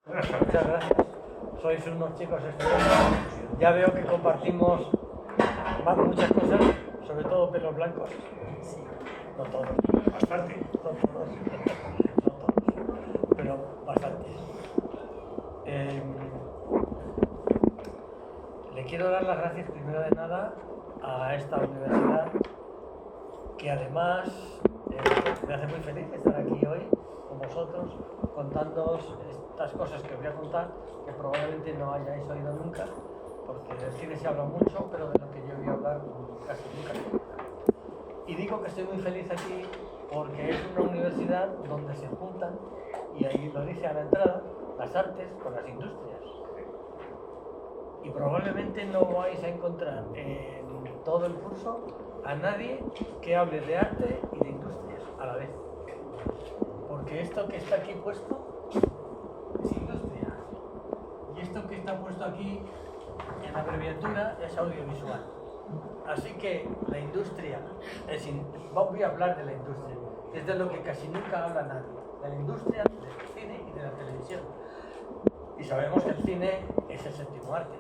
Muchas gracias. Sois unos chicos estupendos. Ya veo que compartimos muchas cosas, sobre todo pelos blancos. Sí, no todos. Bastante. No todos. No todos. Pero bastantes. Le quiero dar las gracias primero de nada a esta universidad que además me hace muy feliz estar aquí hoy con vosotros contándoos estas cosas que os voy a contar que probablemente no hayáis oído nunca, porque del cine se habla mucho, pero de lo que yo voy a hablar casi nunca. Y digo que estoy muy feliz aquí porque es una universidad donde se juntan, y ahí lo dice a la entrada, las artes con las industrias. Y probablemente no vais a encontrar en todo el curso a nadie que hable de arte y de industrias a la vez. Porque esto que está aquí puesto es industria. Y esto que está puesto aquí en la abreviatura es audiovisual. Así que la industria, voy a hablar de la industria, que es de lo que casi nunca habla nadie. De la industria del cine y de la televisión. Y sabemos que el cine es el séptimo arte.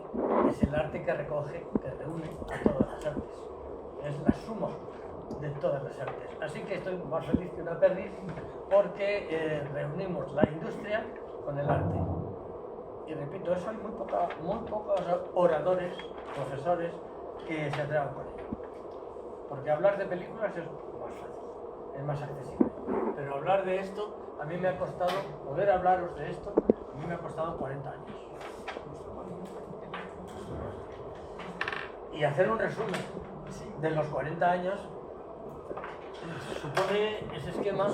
Es el arte que recoge, que reúne a todas las artes. Es la suma de todas las artes. Así que estoy más feliz que una perdiz porque reunimos la industria con el arte. Y repito, eso hay muy pocos oradores, profesores que se atrevan con ello. Porque hablar de películas es más fácil, es más accesible. Pero hablar de esto, a mí me ha costado, poder hablaros de esto, a mí me ha costado 40 años. Y hacer un resumen de los 40 años supone ese esquema,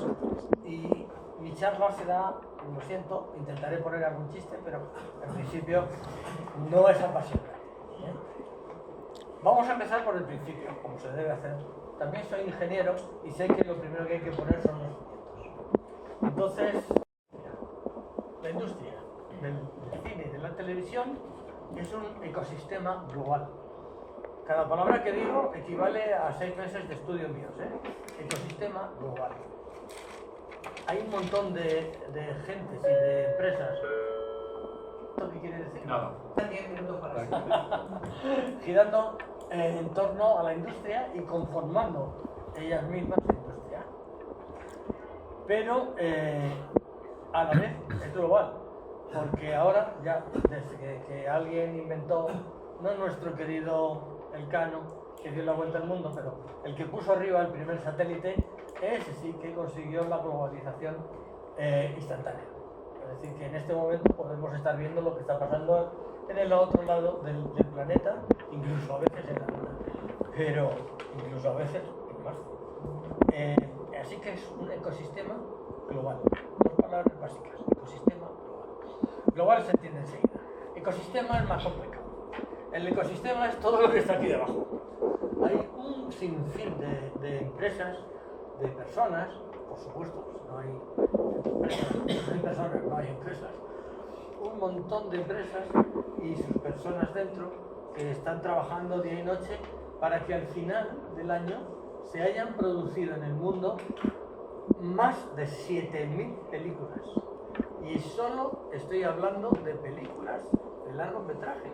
y mi charla será, lo siento, intentaré poner algún chiste, pero en principio no es apasionante. Vamos a empezar por el principio, como se debe hacer. También soy ingeniero y sé que lo primero que hay que poner son los cimientos. Entonces, la industria del cine y de la televisión es un ecosistema global. Cada palabra que digo equivale a 6 meses de estudio míos, Ecosistema global. Hay un montón de gentes y de empresas. ¿Esto qué quiere decir? Nada. 10 minutos para eso. Girando en torno a la industria y conformando ellas mismas la industria. Pero a la vez es global. Porque ahora, ya desde que alguien inventó, no nuestro querido Elcano, que dio la vuelta al mundo, pero el que puso arriba el primer satélite, ese sí que consiguió la globalización instantánea. Es decir, que en este momento podemos estar viendo lo que está pasando en el otro lado del planeta, incluso a veces en la Luna, pero incluso a veces en Marte. Así que es un ecosistema global. Dos palabras básicas: ecosistema global. Global se entiende enseguida. Ecosistema es más complicado. El ecosistema es todo lo que está aquí debajo. Hay un sinfín de empresas, de personas, por supuesto, si no hay personas, no hay empresas. Un montón de empresas y sus personas dentro que están trabajando día y noche para que al final del año se hayan producido en el mundo más de 7.000 películas. Y solo estoy hablando de películas de largo metraje.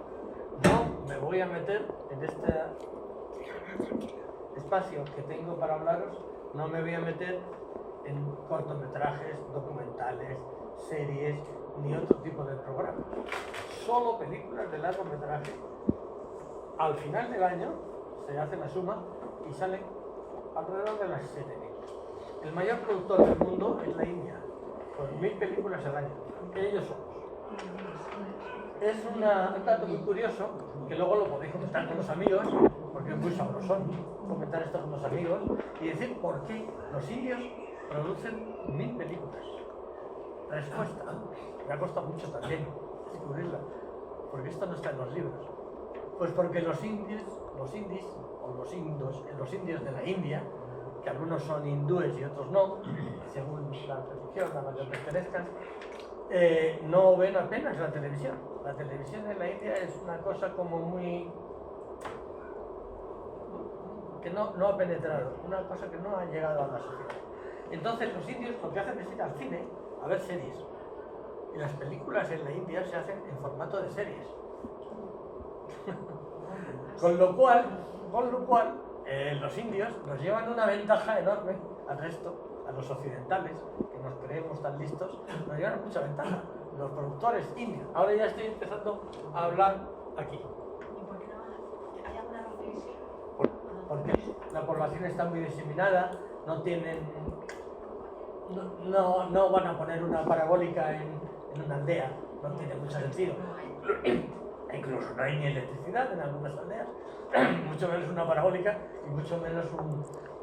No me voy a meter en este espacio que tengo para hablaros, no me voy a meter en cortometrajes, documentales, series, ni otro tipo de programas. Solo películas de largometraje. Al final del año se hace la suma y salen alrededor de las 7.000. El mayor productor del mundo es la India, con 1.000 películas al año. Ellos son. Es un dato muy curioso, que luego lo podéis comentar con los amigos, porque es muy sabroso comentar esto con los amigos y decir por qué los indios producen 1.000 películas. Respuesta: me ha costado mucho también descubrirla, porque esto no está en los libros. Pues porque los indios de la India, que algunos son hindúes y otros no, según la religión a la que pertenezcan, no ven apenas la televisión. La televisión en la India es una cosa como muy... que no ha penetrado, una cosa que no ha llegado a la sociedad. Entonces los indios lo que hacen es ir al cine a ver series. y las películas en la India se hacen en formato de series. Con lo cual, los indios nos llevan una ventaja enorme al resto, a los occidentales, que nos creemos tan listos, nos llevan mucha ventaja. Los productores indios. Ahora ya estoy empezando a hablar aquí. ¿Y por qué no hay alguna reflexión? Porque la población está muy diseminada, no tienen... No van a poner una parabólica en una aldea, no tiene mucho sentido. Incluso no hay ni electricidad en algunas aldeas, mucho menos una parabólica y mucho menos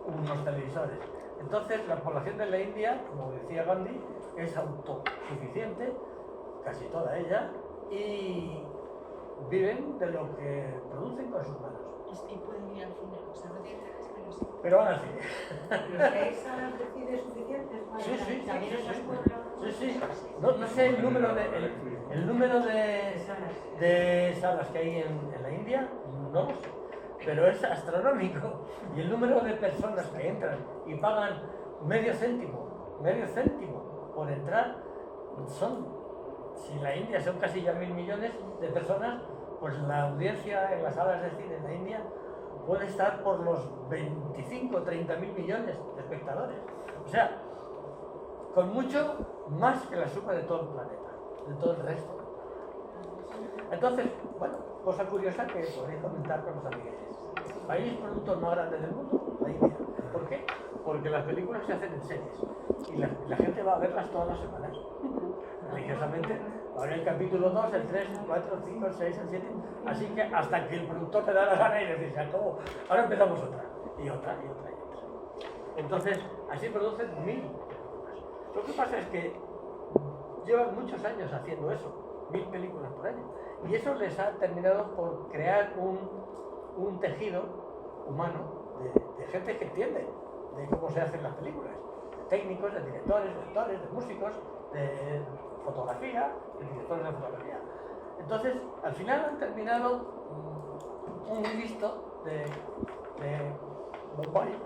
unos televisores. Entonces la población de la India, como decía Gandhi, es autosuficiente, casi toda ella, y viven de lo que producen con sus manos. Y pueden ir al cine, o sea, no tienen pero sí. Pero van al cine. ¿Hay salas de cine suficientes? Sí. También en los pueblos. Sí. No sé el número de salas que hay en la India, no lo sé, pero es astronómico. Y el número de personas que entran y pagan medio céntimo por entrar, si en la India son casi ya 1.000 millones de personas, pues la audiencia en las salas de cine en la India puede estar por los 25 o 30.000 millones de espectadores. O sea, con mucho más que la suma de todo el planeta, de todo el resto. Entonces, bueno, cosa curiosa que podéis comentar con los amiguetes. País productor más grande del mundo, la India. ¿Por qué? Porque las películas se hacen en series y la gente va a verlas todas las semanas. Religiosamente, va a ver el capítulo 2, el 3, el 4, el 5, el 6, el 7, así que hasta que el productor te da la gana y le dice, ¿cómo? Ahora empezamos otra, y otra. Entonces, así producen 1.000 películas. Lo que pasa es que llevan muchos años haciendo eso, 1.000 películas por año, y eso les ha terminado por crear un tejido humano de gente que entiende de cómo se hacen las películas, de técnicos, de directores, de actores, de músicos, de fotografía, de directores de fotografía. Entonces, al final han terminado un listo de Bombay.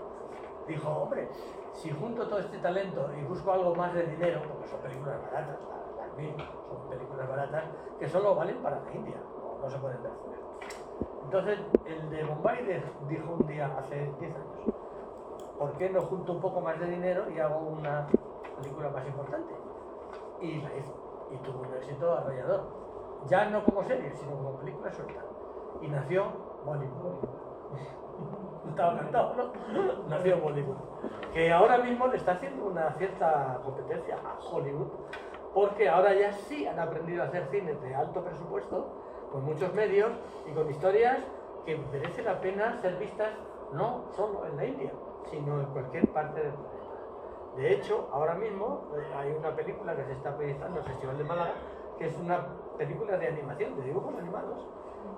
Dijo, hombre, si junto todo este talento y busco algo más de dinero, porque son películas baratas, las 1.000 son películas baratas que solo valen para la India, no se pueden ver fuera. Entonces, el de Bombay dijo un día, hace 10 años, ¿por qué no junto un poco más de dinero y hago una película más importante? Y la hizo, y tuvo un éxito arrollador. Ya no como serie, sino como película suelta. Y nació Bollywood. Estaba cantado, ¿no? Nació Bollywood. Que ahora mismo le está haciendo una cierta competencia a Hollywood, porque ahora ya sí han aprendido a hacer cines de alto presupuesto, con muchos medios y con historias que merece la pena ser vistas no solo en la India, sino en cualquier parte del planeta. De hecho, ahora mismo hay una película que se está proyectando en el Festival de Málaga, que es una película de animación, de dibujos animados,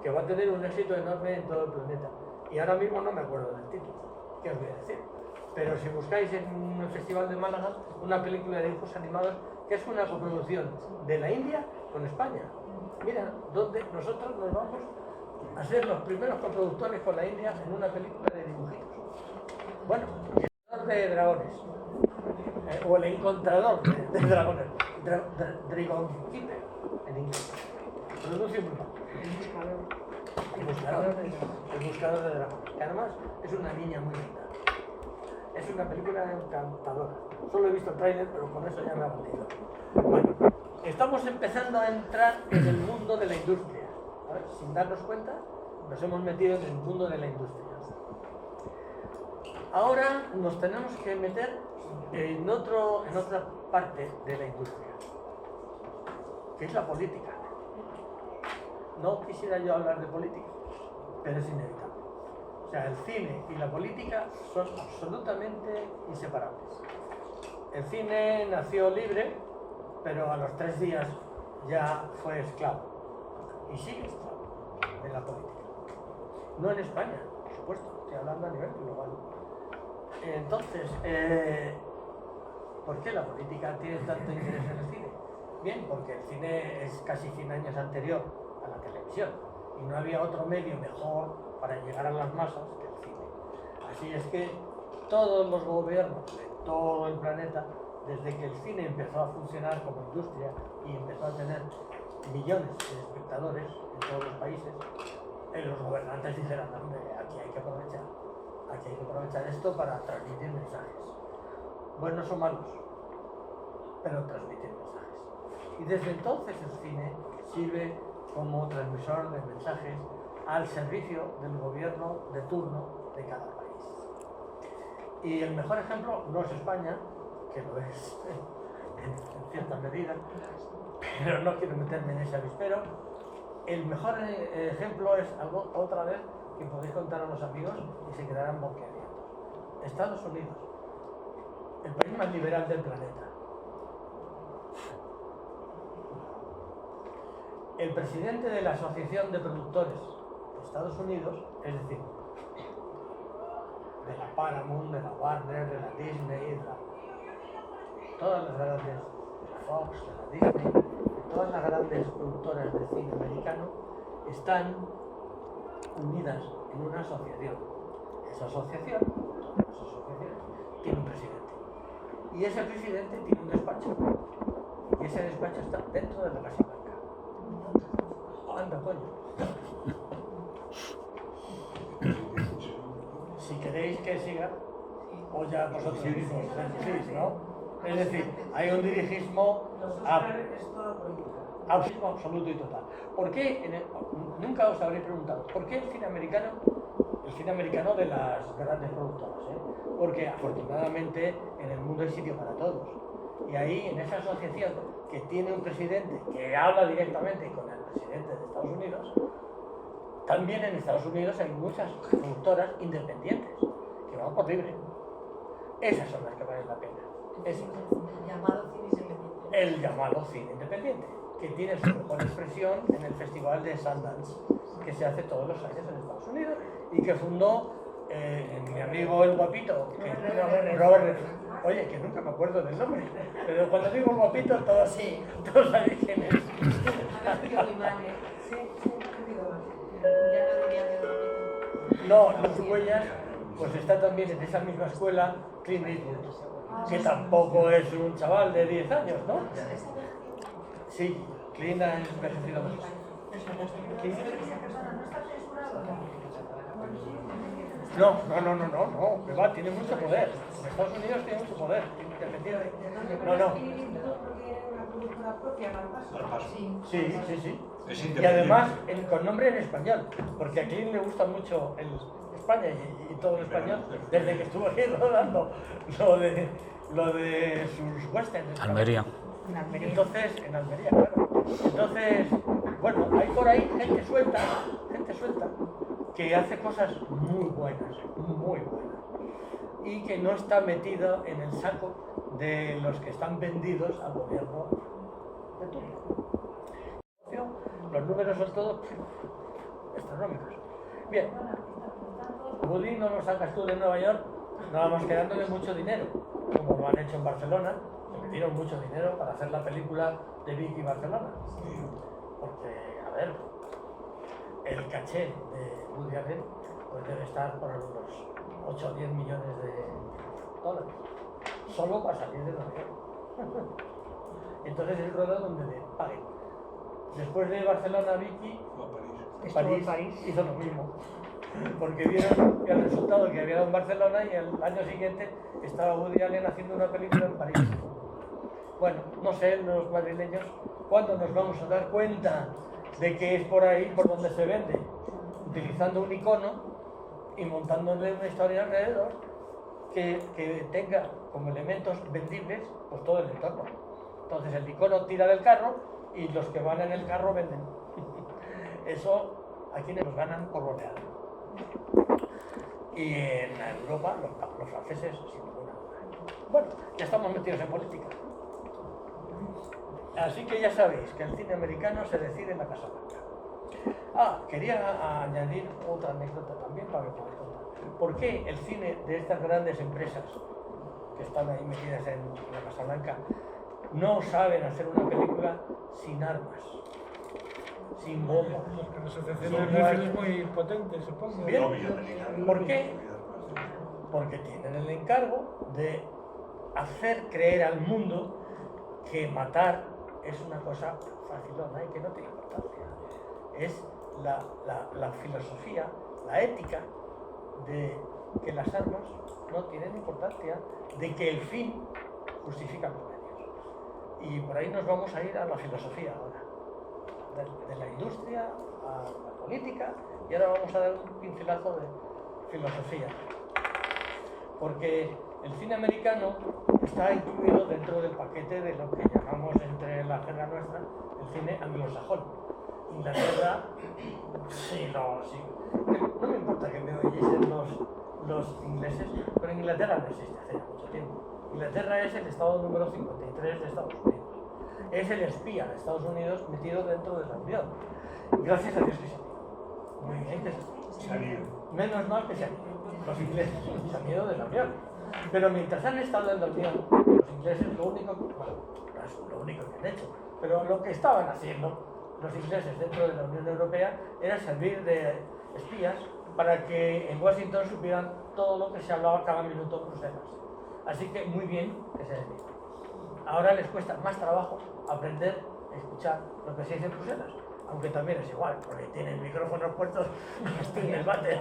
que va a tener un éxito enorme en todo el planeta. Y ahora mismo no me acuerdo del título, ¿qué os voy a decir? Pero si buscáis en el Festival de Málaga una película de dibujos animados, que es una coproducción de la India con España. Mira, donde nosotros nos vamos a ser los primeros coproductores con la India en una película de dibujitos. Bueno, el encontrador de dragones, o el encontrador de dragones, Dragon Keeper en inglés. Pronuncio muy mal. El buscador de dragones, que además es una niña muy linda. Es una película encantadora. Solo he visto el tráiler, pero con eso ya me ha batido. Bueno, estamos empezando a entrar en el mundo de la industria. A ver, sin darnos cuenta, nos hemos metido en el mundo de la industria. Ahora nos tenemos que meter en otra parte de la industria, que es la política. No quisiera yo hablar de política, pero es inevitable. O sea, el cine y la política son absolutamente inseparables. El cine nació libre, pero a los 3 días ya fue esclavo. Y sigue esclavo de la política. No en España, por supuesto, estoy hablando a nivel global. Entonces, ¿por qué la política tiene tanto interés en el cine? Bien, porque el cine es casi 100 años anterior a la televisión y no había otro medio mejor para llegar a las masas que el cine. Así es que todos los gobiernos de todo el planeta desde que el cine empezó a funcionar como industria y empezó a tener millones de espectadores en todos los países, los gobernantes dijeron, hombre, aquí hay que aprovechar esto para transmitir mensajes. Buenos o malos, pero transmitir mensajes. Y desde entonces el cine sirve como transmisor de mensajes al servicio del gobierno de turno de cada país. Y el mejor ejemplo no es España, que lo es en cierta medida, pero no quiero meterme en ese avispero. El mejor ejemplo es algo, otra vez, que podéis contar a los amigos y se quedarán boquiabiertos. Estados Unidos, el país más liberal del planeta. El presidente de la Asociación de Productores de Estados Unidos, es decir, de la Paramount, de la Warner, de la Disney, todas las grandes, de la Fox, de la Disney, todas las grandes productoras de cine americano están unidas en una asociación. Esa asociación, todas las asociaciones, tiene un presidente. Y ese presidente tiene un despacho. Y ese despacho está dentro de la Casa Blanca. Anda, coño. Si queréis que siga, o ya vosotros mismos decís, ¿no? Es decir, hay un dirigismo absoluto y total. ¿Por qué? Nunca os habréis preguntado, ¿por qué el cine americano de las grandes productoras? Porque afortunadamente en el mundo hay sitio para todos. Y ahí, en esa asociación que tiene un presidente que habla directamente con el presidente de Estados Unidos, también en Estados Unidos hay muchas productoras independientes que van por libre. Esas son las que valen la pena. El llamado cine independiente, que tiene su mejor expresión en el Festival de Sundance, que se hace todos los años en Estados Unidos y que fundó mi amigo el guapito, Robert, oye, que nunca me acuerdo del nombre, pero cuando digo guapito, todos sabéis quién es. No, las huellas, pues está también en esa misma escuela Clint Eastwood, que tampoco es un chaval de 10 años, ¿no? Sí, Clint ha envejecido mucho. No, que va, tiene mucho poder. En Estados Unidos tiene mucho poder, independiente. Sí. Y además con nombre en español, porque a Clint le gusta mucho España y todo el español, desde que estuvo aquí rodando lo de sus westerns. Almería. Entonces, en Almería, claro. Entonces, bueno, hay por ahí gente suelta, que hace cosas muy buenas, y que no está metida en el saco de los que están vendidos al gobierno de turno. Los números son todos astronómicos. Bien, Woody no lo sacas tú de Nueva York, nada más que dándole mucho dinero, como lo han hecho en Barcelona. Le metieron mucho dinero para hacer la película de Vicky Barcelona. Porque, a ver, el caché de Woody Allen pues debe estar por unos 8 o 10 millones de dólares, solo para salir de Nueva York. Entonces él roda donde le paguen. Después de Barcelona, Vicky, París hizo lo mismo. Porque vieron el resultado que había dado en Barcelona y el año siguiente estaba Woody Allen haciendo una película en París. Bueno, no sé, los madrileños, ¿cuándo nos vamos a dar cuenta de que es por ahí por donde se vende? Utilizando un icono y montándole una historia alrededor que tenga como elementos vendibles pues todo el entorno. Entonces el icono tira del carro y los que van en el carro venden. Eso a quienes nos ganan por goleada. Y en Europa los franceses sin ninguna duda. Bueno, ya estamos metidos en política. Así que ya sabéis que el cine americano se decide en la Casa Blanca. Quería añadir otra anécdota también para que podáis contar. ¿Por qué el cine de estas grandes empresas que están ahí metidas en la Casa Blanca no saben hacer una película sin armas, sin bombas? Porque la asociación de rifles es muy potente, supongo. Bien. ¿Por qué? Porque tienen el encargo de hacer creer al mundo que matar es una cosa facilona y que no tiene importancia. Es la filosofía, la ética de que las armas no tienen importancia, de que el fin justifica los medios. Y por ahí nos vamos a ir a la filosofía ahora, de la industria a la política, y ahora vamos a dar un pincelazo de filosofía. Porque el cine americano está incluido dentro del paquete de lo que llamamos entre la jerga nuestra el cine anglosajón. Inglaterra, sí, no me importa que me oyesen los ingleses, pero Inglaterra no existe hace mucho tiempo. Inglaterra es el estado número 53 de Estados Unidos. Es el espía de Estados Unidos metido dentro de la Unión. Gracias a Dios que se ha ido. Muy bien que se ha ido. Menos mal que se han ido. Los ingleses se han ido de la Unión. Pero mientras han estado en la Unión, los ingleses lo único que han hecho, pero lo que estaban haciendo los ingleses dentro de la Unión Europea era servir de espías para que en Washington supieran todo lo que se hablaba cada minuto en Bruselas. Así que muy bien que se hayan ido. Ahora les cuesta más trabajo aprender a escuchar lo que se dice en Bruselas, aunque también es igual, porque tienen micrófonos puestos en el váter.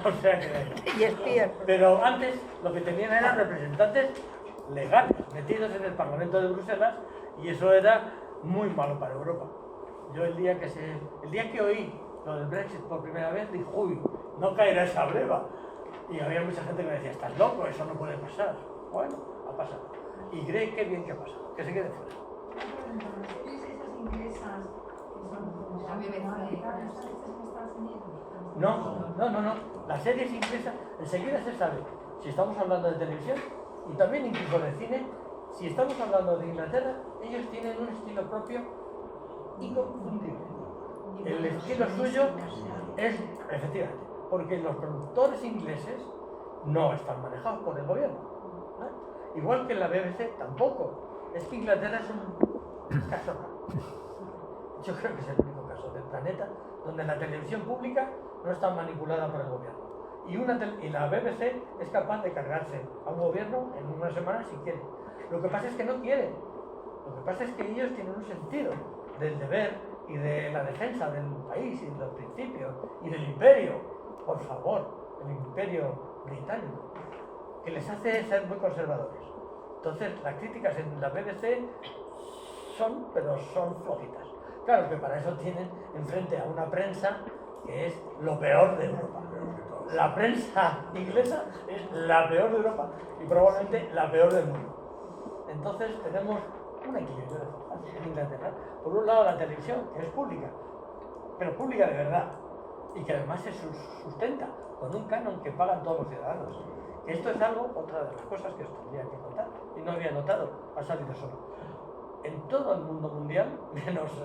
O sea que... Y espías. Pero antes lo que tenían eran representantes legales, metidos en el Parlamento de Bruselas, y eso era muy malo para Europa. Yo el día que oí lo del Brexit por primera vez, dije, uy, no caerá esa breva. Y había mucha gente que me decía, estás loco, eso no puede pasar. Bueno, ha pasado. Y cree que bien que ha pasado, que se quede fuera. Las series esas inglesas que son como La BBC. ¿están hechas en Estados Unidos? No. Las series inglesas, enseguida se sabe si estamos hablando de televisión y también incluso de cine. Si estamos hablando de Inglaterra, ellos tienen un estilo propio inconfundible. El estilo suyo es, efectivamente, porque los productores ingleses no están manejados por el gobierno, ¿no? Igual que la BBC tampoco. Es que Inglaterra es un caso raro. Yo creo que es el único caso del planeta donde la televisión pública no está manipulada por el gobierno. Y la BBC es capaz de cargarse a un gobierno en una semana si quiere. Lo que pasa es que no quieren. Lo que pasa es que ellos tienen un sentido del deber y de la defensa del país y de los principios y del imperio, por favor, el imperio británico, que les hace ser muy conservadores. Entonces, las críticas en la BBC son flojitas. Claro que para eso tienen enfrente a una prensa que es lo peor de Europa. La prensa inglesa es la peor de Europa y probablemente la peor del mundo. Entonces tenemos un equilibrio de fuerzas en Inglaterra. Por un lado la televisión, que es pública, pero pública de verdad, y que además se sustenta con un canon que pagan todos los ciudadanos. Esto es otra de las cosas que os tendría que contar, y no había notado, ha salido solo. En todo el mundo mundial, menos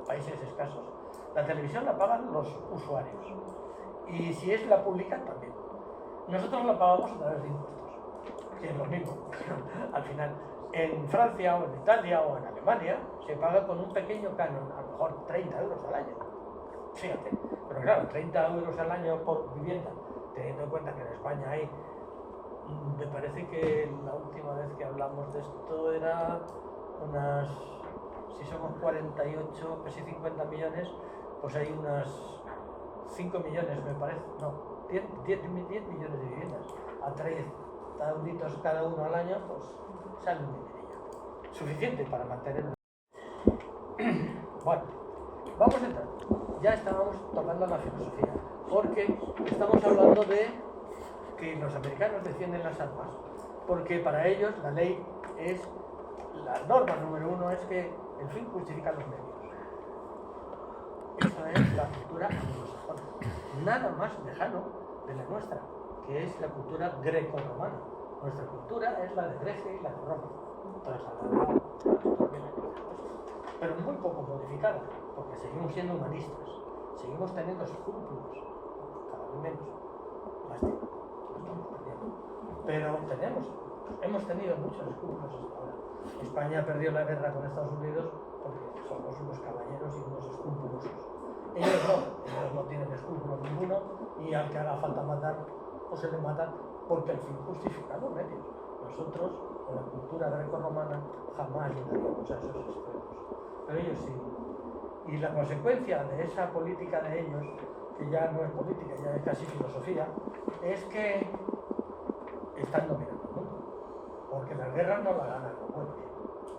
países escasos, la televisión la pagan los usuarios. Y si es la pública, también. Nosotros la pagamos a través de impuestos, que es lo mismo. Al final, en Francia o en Italia o en Alemania, se paga con un pequeño canon, a lo mejor 30 euros al año. Fíjate, pero claro, 30 euros al año por vivienda, teniendo en cuenta que en España hay, me parece que la última vez que hablamos de esto era unas, si somos 48, casi 50 millones, pues hay unas 5 millones, me parece, no, 10 millones de viviendas, a 30 euritos cada uno al año, pues sale un dinerillo, suficiente para mantener. Bueno, vamos a entrar. Ya estábamos tocando la filosofía, porque estamos hablando de que los americanos defienden las armas, porque para ellos la ley es, la norma número 1 es que el fin justifica los medios. Esa es la cultura anglosajona, nada más lejano de la nuestra, que es la cultura greco-romana. Nuestra cultura es la de Grecia y la de Roma, pero muy poco modificada, porque seguimos siendo humanistas, seguimos teniendo escrúpulos, cada vez menos, lástima, pero hemos tenido muchos escrúpulos hasta ahora. España perdió la guerra con Estados Unidos porque somos unos caballeros y unos escrupulosos. Ellos no tienen escrúpulos ninguno, y al que haga falta matar, pues se le matan, porque el fin justifica los medios. Nosotros, con la cultura greco-romana, jamás llegaríamos a esos extremos. Pero ellos sí. Y la consecuencia de esa política de ellos, que ya no es política, ya es casi filosofía, es que están dominando el mundo. Porque las guerras no las ganan los buenos,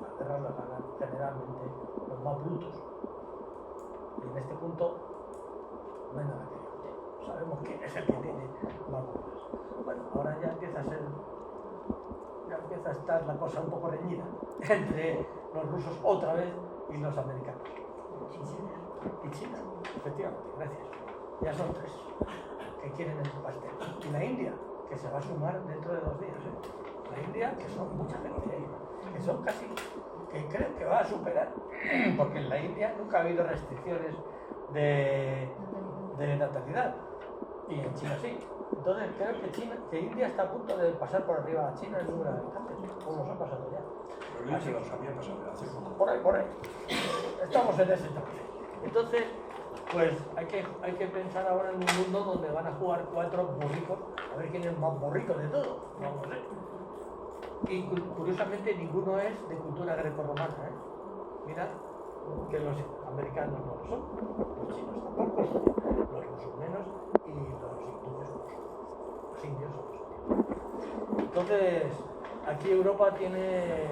las guerras las ganan generalmente los más brutos. Y en este punto no hay nada que discutir. Sabemos quién es el que tiene más bombas. Bueno, ahora ya empieza a estar la cosa un poco reñida entre los rusos otra vez y los americanos. Y China, efectivamente, gracias. Ya son 3 que quieren el pastel. Y la India, que se va a sumar dentro de 2 días. La India, que son mucha gente, que son casi, que creen que va a superar, porque en la India nunca ha habido restricciones de natalidad, y en China sí. Entonces creo que India está a punto de pasar por arriba a China en número de habitantes, o nos ha pasado ya. Pero que los había pasado hace poco. Por ahí. Estamos en ese trance. Entonces, pues hay que pensar ahora en un mundo donde van a jugar 4 borricos, a ver quién es más borrico de todo. Vamos a ver. Y curiosamente ninguno es de cultura grecorromana, ¿eh? Mira que los americanos no lo son, los chinos tampoco, los musulmanes y los hindúes no. Los indios son los. Entonces, aquí Europa tiene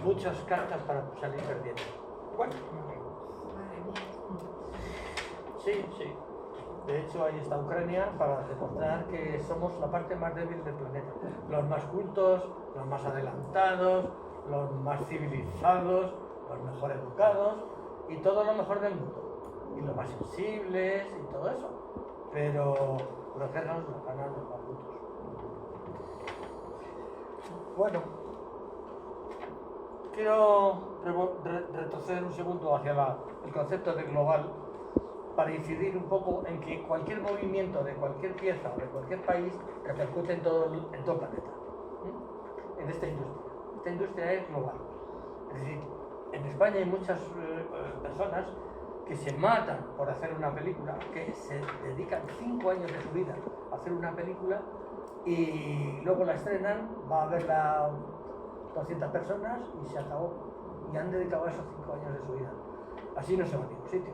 muchas cartas para salir perdiendo. Bueno, sí. De hecho, ahí está Ucrania para demostrar que somos la parte más débil del planeta. Los más cultos, los más adelantados, los más civilizados, los mejor educados y todo lo mejor del mundo. Y los más sensibles y todo eso. Pero las guerras las ganan los más brutos. Bueno, quiero retroceder un segundo hacia el concepto de global, para incidir un poco en que cualquier movimiento de cualquier pieza o de cualquier país repercute en todo el planeta, en esta industria. Esta industria es global. Es decir, en España hay muchas personas que se matan por hacer una película, que se dedican 5 años de su vida a hacer una película y luego la estrenan, va a verla 200 personas y se acabó. Y han dedicado a esos 5 años de su vida. Así no se va a ningún sitio.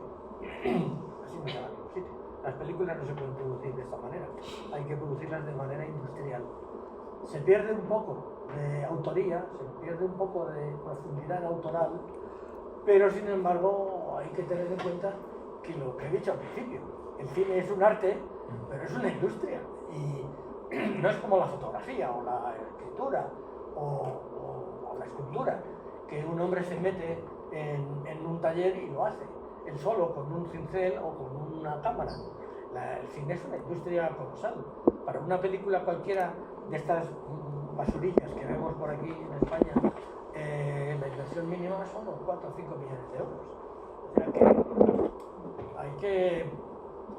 Así no se va a ningún sitio. Las películas no se pueden producir de esta manera. Hay que producirlas de manera industrial. Se pierde un poco de autoría, se pierde un poco de profundidad autoral, pero sin embargo hay que tener en cuenta que lo que he dicho al principio, el cine es un arte, pero es una industria. Y no es como la fotografía o la escritura o la escultura, que un hombre se mete en un taller y lo hace, él solo, con un cincel o con una cámara. El cine es una industria colosal. Para una película cualquiera de estas basurillas que vemos por aquí en España, la inversión mínima son unos 4 o 5 millones de euros. O sea que hay que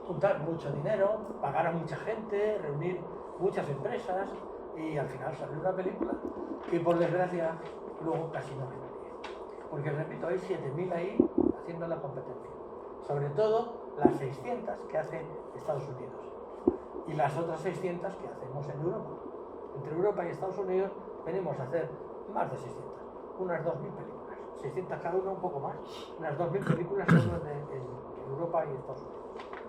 juntar mucho dinero, pagar a mucha gente, reunir muchas empresas y al final sale una película que por desgracia luego casi no vende. Porque repito, hay 7.000 ahí haciendo la competencia. Sobre todo las 600 que hace Estados Unidos y las otras 600 que hacemos en Europa. Entre Europa y Estados Unidos venimos a hacer más de 600, unas 2.000 películas. 600 cada uno, un poco más. Unas 2.000 películas solo en Europa y Estados Unidos.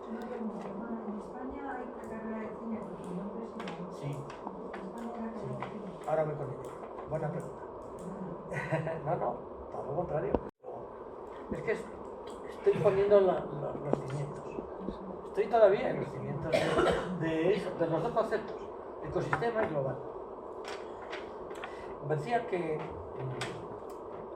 Una pregunta, hermana, ¿en España hay carrera de cine con su nombre? Sí. ¿En España hay carrera de cine? Ahora voy con ello. Buena pregunta. No, todo lo contrario. Es que estoy poniendo los cimientos. Estoy todavía en los cimientos de los dos conceptos, ecosistema y global. Decía que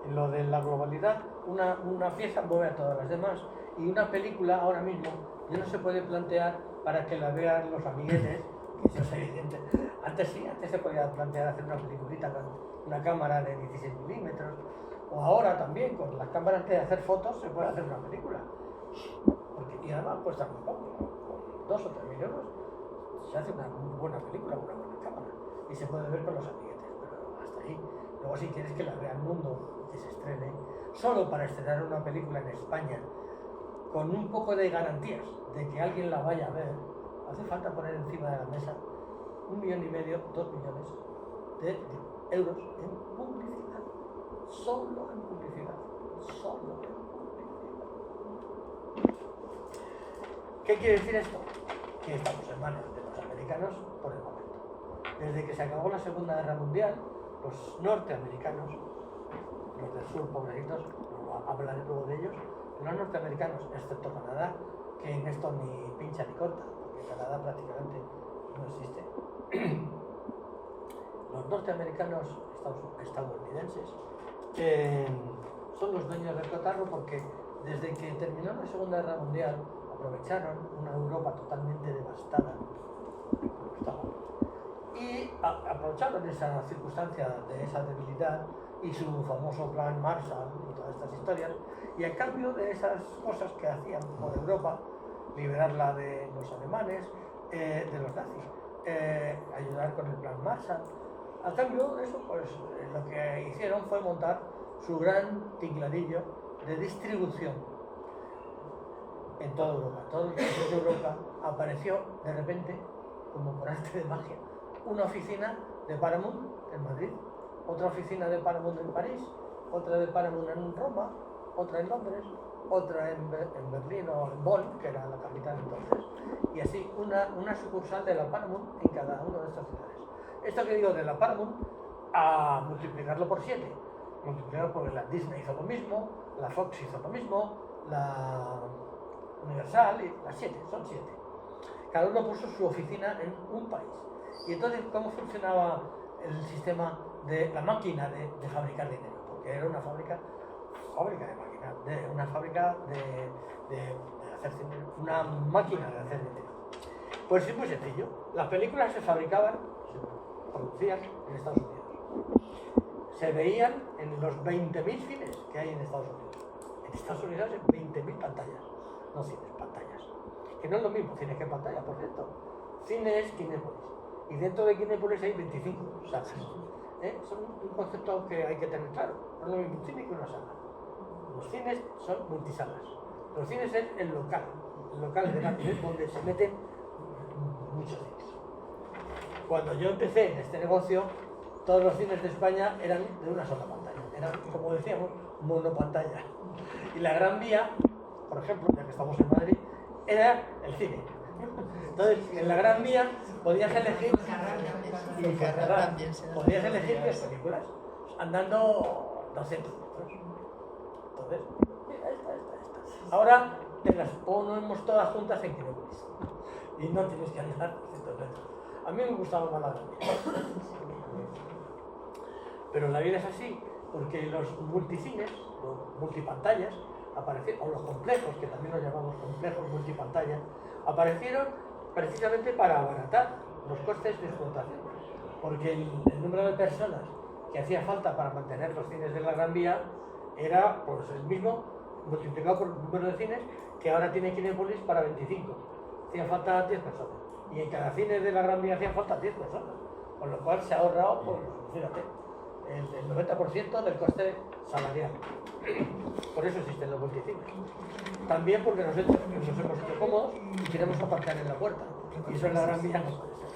en lo de la globalidad, una pieza mueve a todas las demás y una película ahora mismo ya no se puede plantear para que la vean los amiguetes, que eso es evidente. Antes sí, antes se podía plantear hacer una peliculita con una cámara de 16 milímetros, o ahora también con las cámaras de hacer fotos se puede hacer una película. Y además cuesta muy poco, con 2 o 3 mil euros se hace una muy buena película, una buena cámara, y se puede ver con los amiguetes, pero hasta ahí. Luego si quieres que la vea el mundo, que se estrene, solo para estrenar una película en España, con un poco de garantías de que alguien la vaya a ver, hace falta poner encima de la mesa 1,5 2 millones de euros en publicidad. Solo en publicidad. Solo en publicidad. ¿Qué quiere decir esto? Que estamos en manos de los americanos por el momento. Desde que se acabó la Segunda Guerra Mundial, los norteamericanos, los del sur pobrecitos, hablaré luego de ellos, los norteamericanos, excepto Canadá, que en esto ni pincha ni corta, porque Canadá prácticamente no existe. Los norteamericanos estadounidenses son los dueños del cotarro porque desde que terminó la Segunda Guerra Mundial aprovecharon una Europa totalmente devastada como estaba, y aprovecharon esa circunstancia de esa debilidad y su famoso plan Marshall y todas estas historias, y a cambio de esas cosas que hacían por Europa, liberarla de los alemanes, de los nazis, ayudar con el plan Marshall, a cambio de eso, pues lo que hicieron fue montar su gran tingladillo de distribución en toda Europa. Todos los países de Europa apareció de repente, como por arte de magia, una oficina de Paramount en Madrid, otra oficina de Paramount en París, otra de Paramount en Roma, otra en Londres, otra en Berlín o en Bonn, que era la capital entonces, y así una sucursal de la Paramount en cada una de estas ciudades. Esto que digo de la Paramount, a multiplicarlo por 7, multiplicarlo porque la Disney hizo lo mismo, la Fox hizo lo mismo, la Universal, y las 7, son 7. Cada uno puso su oficina en un país. Y entonces, ¿cómo funcionaba el sistema de la máquina de fabricar dinero? Porque era una fábrica de máquinas, una fábrica de hacer dinero, una máquina de hacer dinero. Pues es muy sencillo. Las películas se fabricaban, se producían en Estados Unidos. Se veían en los 20.000 cines que hay en Estados Unidos. En Estados Unidos hay 20.000 pantallas. No cines, pantallas. Que no es lo mismo cines que pantallas, por cierto. Cine es Kinépolis. Y dentro de Kinépolis hay 25 salas. Son un concepto que hay que tener claro. No es lo mismo un cine que una sala. Los cines son multisalas. Los cines es el local de la ciudad donde se meten muchos cines. Cuando yo empecé en este negocio, todos los cines de España eran de una sola pantalla. Eran, como decíamos, monopantalla. Y la Gran Vía, por ejemplo, ya que estamos en Madrid, era el cine. Entonces, en la Gran Vía podías elegir podías elegir 10 películas andando 200 metros. Entonces, mira, esta. Ahora te las ponemos todas juntas en Kinépolis y no tienes que andar 200 metros. A mí me gustaba más la Gran Vía. Pero la vida es así, porque los multicines, los multipantallas, aparecieron, o los complejos, que también los llamamos complejos multipantalla, aparecieron precisamente para abaratar los costes de explotación, porque el número de personas que hacía falta para mantener los cines de la Gran Vía era pues el mismo multiplicado por el número de cines que ahora tiene Kinépolis para 25. Hacía falta 10 personas, y en cada cine de la Gran Vía hacían falta 10 personas, con lo cual se ha ahorrado, pues, fíjate, el 90% del coste salarial. Por eso existen los multicines. También porque nos hemos hecho cómodos y queremos aparcar en la puerta. Y eso en la Gran Vía no puede ser.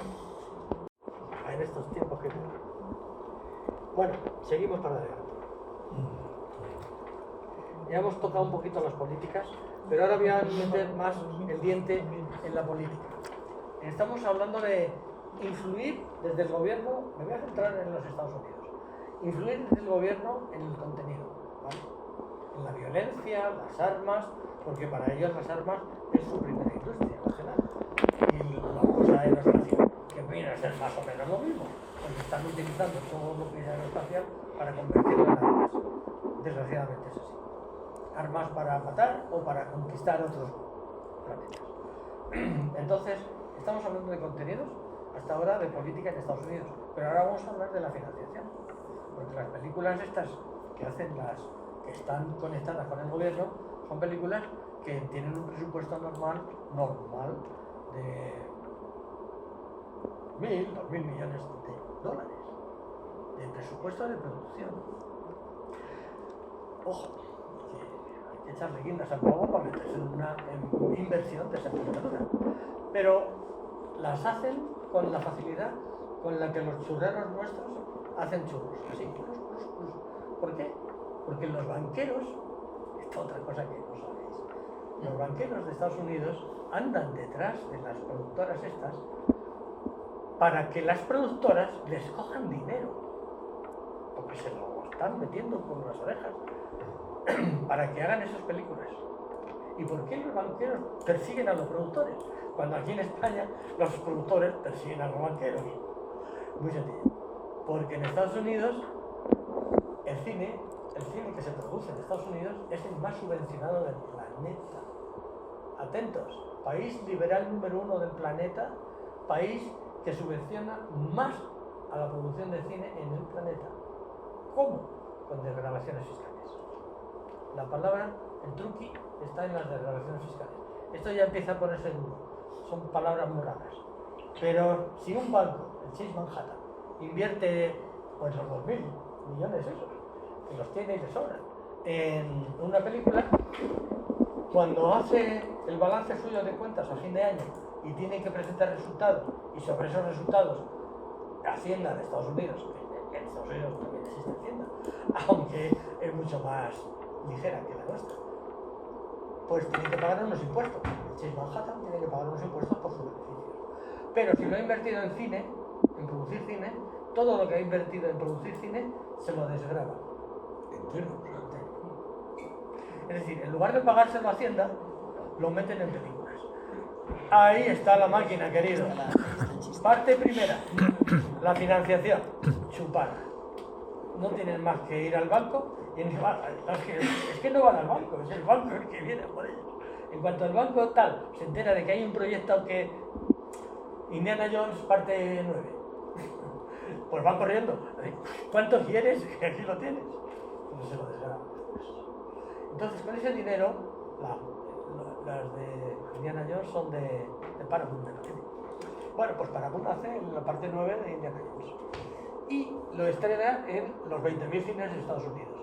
En estos tiempos que... Bueno, seguimos para adelante. Ya hemos tocado un poquito las políticas, pero ahora voy a meter más el diente en la política. Estamos hablando de influir desde el gobierno, me voy a centrar en los Estados Unidos. Influir desde el gobierno en el contenido, ¿vale? En la violencia, las armas, porque para ellos las armas es su primera industria nacional. Y la cosa aeroespacial, que viene a ser más o menos lo mismo, porque están utilizando todo lo que es aeroespacial para convertirlo en armas. Desgraciadamente es así. Armas para matar o para conquistar otros planetas. Entonces, estamos hablando de contenidos, hasta ahora de política en Estados Unidos, pero ahora vamos a hablar de la financiación. Porque las películas estas que hacen que están conectadas con el gobierno son películas que tienen un presupuesto normal de 1.000, 2.000 millones de dólares de presupuesto de producción. Ojo, que hay que echarle guindas al pavo para meterse en una inversión de esa cultura. Pero las hacen con la facilidad con la que los churreros nuestros hacen churros. Así, ¿por qué? Porque los banqueros, esta otra cosa que no sabéis, los banqueros de Estados Unidos andan detrás de las productoras estas para que las productoras les cojan dinero, porque se lo están metiendo por las orejas para que hagan esas películas. ¿Y por qué los banqueros persiguen a los productores? Cuando aquí en España los productores persiguen a los banqueros. Muy sencillo. Porque en Estados Unidos el cine que se produce en Estados Unidos es el más subvencionado del planeta. Atentos, país liberal número 1 del planeta, país que subvenciona más a la producción de cine en el planeta. ¿Cómo? Con desgravaciones fiscales. La palabra, el truqui, está en las desgravaciones fiscales. Esto ya empieza a ponerse duro. Son palabras muy raras. Pero si un banco, el Chase Manhattan, invierte pues los 2.000 millones esos, que los tiene y le sobran, en una película, cuando hace el balance suyo de cuentas a fin de año y tiene que presentar resultados, y sobre esos resultados Hacienda de Estados Unidos, que en Estados Unidos también existe Hacienda, aunque es mucho más ligera que la nuestra, pues tiene que pagar unos impuestos. El Chase Manhattan tiene que pagar unos impuestos por su beneficio. Pero si lo ha invertido en cine, en producir cine, todo lo que ha invertido en producir cine se lo desgrava. Entero. Es decir, en lugar de pagárselo a Hacienda, lo meten en películas. Ahí está la máquina, querido. Parte primera, la financiación, chupada. No tienen más que ir al banco y es que no van al banco, es el banco el que viene por ellos. En cuanto el banco tal se entera de que hay un proyecto que Indiana Jones parte 9, pues van corriendo. ¿Cuánto quieres? Que aquí lo tienes. Entonces se lo desgraba. Entonces con ese dinero, las de Indiana Jones son de Paramount, de la tele. Bueno, pues Paramount hace la parte 9 de Indiana Jones y lo estrena en los 20.000 cines de Estados Unidos.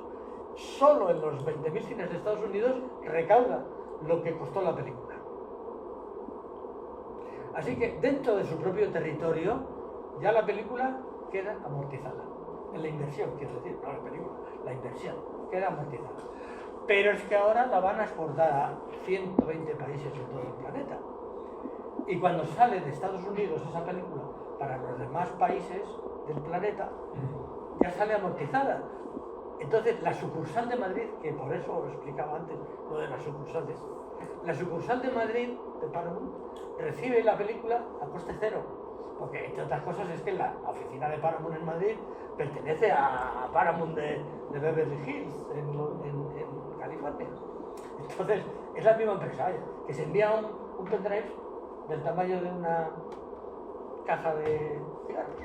Solo en los 20.000 cines de Estados Unidos recauda lo que costó la película. Así que dentro de su propio territorio ya la película queda amortizada. En la inversión, quiero decir, no la película, la inversión queda amortizada. Pero es que ahora la van a exportar a 120 países de todo el planeta. Y cuando sale de Estados Unidos esa película para los demás países del planeta, ya sale amortizada. Entonces, la sucursal de Madrid, que por eso os explicaba antes lo de las sucursales, la sucursal de Madrid, de Paramount, recibe la película a coste cero. Porque, entre otras cosas, es que la oficina de Paramount en Madrid pertenece a Paramount de Beverly Hills, en California. Entonces, es la misma empresa, que se envía un pendrive del tamaño de una caja de cigarros.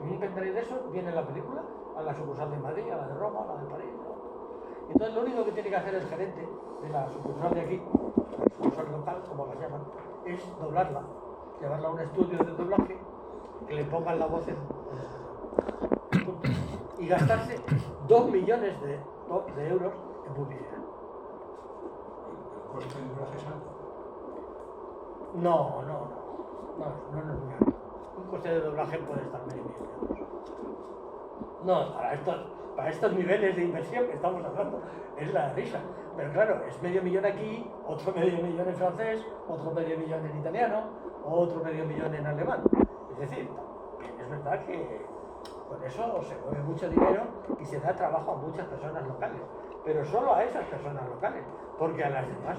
En un pendrive de eso viene la película a la sucursal de Madrid, a la de Roma, a la de París, ¿no? Entonces lo único que tiene que hacer el gerente de la sucursal de aquí, la sucursal local, como la llaman, es doblarla, llevarla a un estudio de doblaje, que le pongan la voz en y gastarse 2 millones de euros en publicidad. ¿El coste de doblaje es alto? No es muy alto. Un coste de doblaje puede estar medio millón de euros. No, para estos niveles de inversión que estamos hablando, es la risa. Pero claro, es medio millón aquí, otro medio millón en francés, otro medio millón en italiano, otro medio millón en alemán. Es decir, es verdad que con eso se mueve mucho dinero y se da trabajo a muchas personas locales. Pero solo a esas personas locales, porque a las demás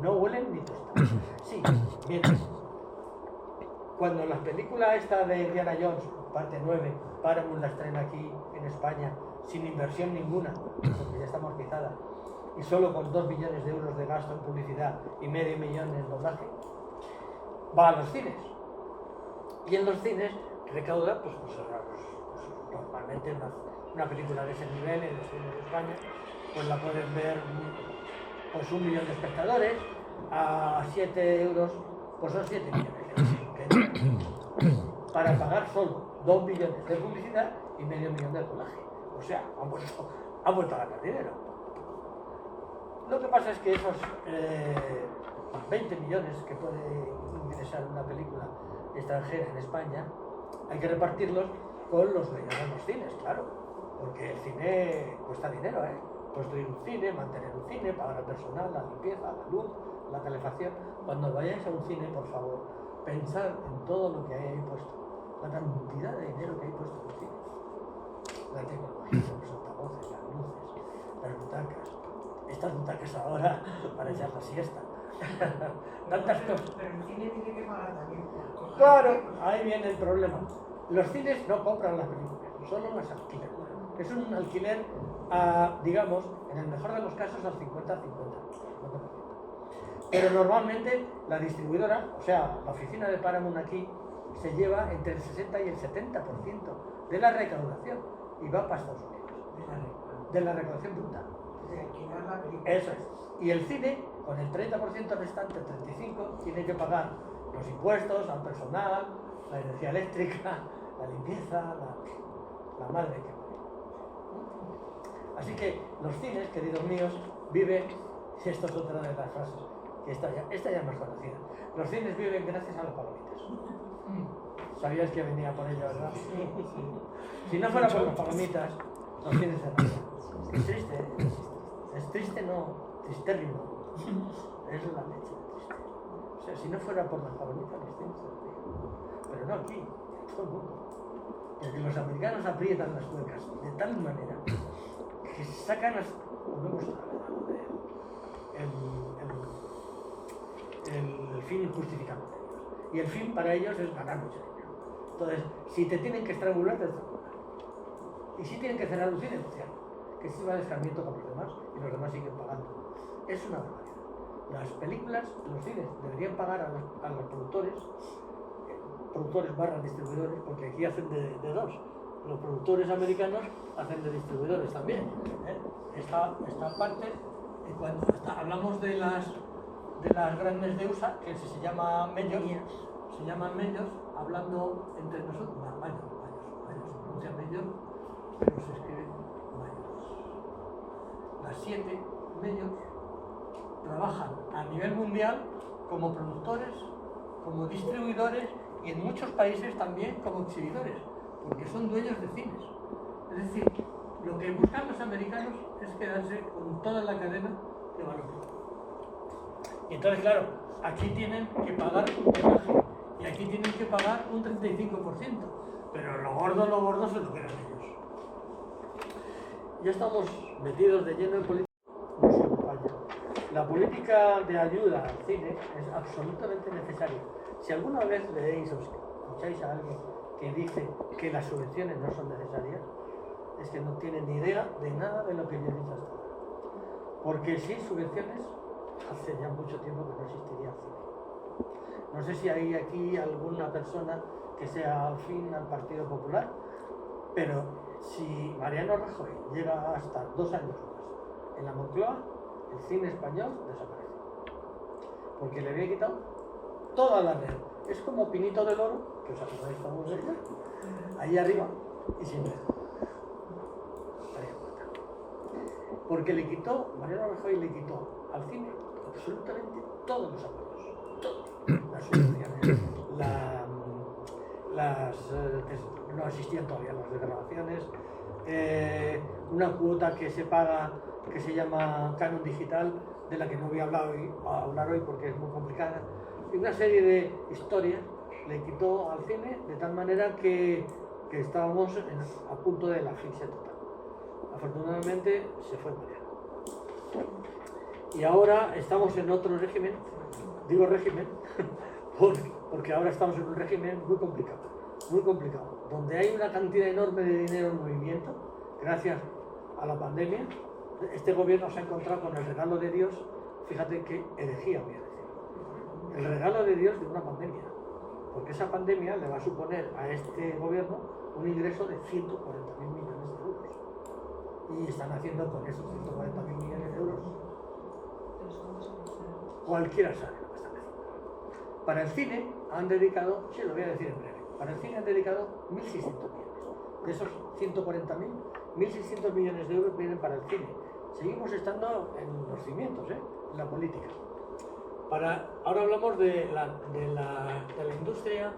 no huelen ni tostan. Sí, bien. Cuando la película esta de Indiana Jones, parte 9, Paramount la estrena aquí en España sin inversión ninguna, porque ya está amortizada, y solo con 2 millones de euros de gasto en publicidad y medio millón en doblaje, va a los cines. Y en los cines recauda, pues normalmente una película de ese nivel en los cines de España, pues la pueden ver pues 1 millón de espectadores, a 7 euros, pues son 7 millones de euros. Para pagar solo 2 millones de publicidad y medio millón de doblaje. O sea, han vuelto a ganar dinero. Lo que pasa es que esos 20 millones que puede ingresar una película extranjera en España, hay que repartirlos con los dueños de los cines, claro, porque el cine cuesta dinero, ¿eh? Construir un cine, mantener un cine, pagar al personal, la limpieza, la luz, la calefacción. Cuando vayáis a un cine, por favor, pensad en todo lo que hay ahí puesto, la cantidad de dinero que hay puesto en el cine, la tecnología, los altavoces, las luces, las butacas, estas butacas ahora para echar la siesta, tantas cosas. Pero el cine tiene que pagar también por cosas. Claro, ahí viene el problema. Los cines no compran las películas, solo las alquilan. Es un alquiler, digamos, en el mejor de los casos al 50-50. Pero normalmente la distribuidora, o sea, la oficina de Paramount aquí, se lleva entre el 60 y el 70% de la recaudación y va para Estados Unidos. De la recaudación brutal. De alquilar la película. Eso es. Y el cine, con el 30% restante, el 35%, tiene que pagar los impuestos al personal, la energía eléctrica, la limpieza, la madre que parió. Así que los cines, queridos míos, viven, y esto es otra de las frases, que esta ya es más conocida, los cines viven gracias a las palomitas. ¿Sabías que venía por ello, verdad? Si no fuera por las palomitas, los cines cerrarían. Es triste, ¿eh? Es triste, no, tristérrimo. Es la leche de triste. O sea, si no fuera por las palomitas, los cines cerrarían. Pero no aquí, en todo el mundo. Porque los americanos aprietan las tuercas de tal manera que sacan el fin justificado de ellos. Y el fin para ellos es ganar mucho dinero. Entonces, si te tienen que estrangular, te estrangulan. Y si tienen que cerrar un cine, pues cierran. Que sirva de escarmiento con los demás y los demás siguen pagando. Es una barbaridad. Las películas, los cines, deberían pagar a los productores barra distribuidores, porque aquí hacen de dos. Los productores americanos hacen de distribuidores también. Esta parte, cuando hablamos de las grandes de USA, que se llama Majors, se llaman Majors, hablando entre nosotros, se pronuncia Majors, pero se escribe Majors. Las 7 Majors trabajan a nivel mundial como productores, como distribuidores y en muchos países también como exhibidores, porque son dueños de cines. Es decir, lo que buscan los americanos es quedarse con toda la cadena de valor. Y entonces, claro, aquí tienen que pagar un peaje y aquí tienen que pagar un 35%, pero lo gordo se lo quedan ellos. Ya estamos metidos de lleno en política. No solo España. La política de ayuda al cine es absolutamente necesaria. Si alguna vez leéis o escucháis a alguien que dice que las subvenciones no son necesarias, es que no tienen ni idea de nada de lo que yo he dicho hasta ahora. Porque sin subvenciones, hace ya mucho tiempo que no existiría el cine. No sé si hay aquí alguna persona que sea afín al Partido Popular, pero si Mariano Rajoy llega a estar 2 años más en la Moncloa, el cine español desaparece. Porque le había quitado toda la red. Es como Pinito del Oro, que os acordáis todos de ella, ahí arriba y sin red. Estaría muerta. Porque Mariano Rajoy le quitó al cine absolutamente todos los apoyos. Todos. Las subvenciones, que no existían todavía las desgrabaciones, una cuota que se paga que se llama canon digital, de la que no voy a hablar hoy porque es muy complicada, y una serie de historias le quitó al cine de tal manera que estábamos a punto de la asfixia total. Afortunadamente se fue Mariano. Y ahora estamos en otro régimen, digo régimen, porque ahora estamos en un régimen muy complicado, donde hay una cantidad enorme de dinero en movimiento, gracias a la pandemia. Este gobierno se ha encontrado con el regalo de Dios, fíjate qué herejía voy a decir, el regalo de Dios de una pandemia, porque esa pandemia le va a suponer a este gobierno un ingreso de 140.000 millones de euros. Y están haciendo con esos 140.000 millones de euros, cualquiera sabe lo que están haciendo. Para el cine han dedicado, sí lo voy a decir en breve, para el cine han dedicado 1.600 millones. De esos 140.000, 1.600 millones de euros vienen para el cine. Seguimos estando en los cimientos, en la política. Ahora hablamos de la industria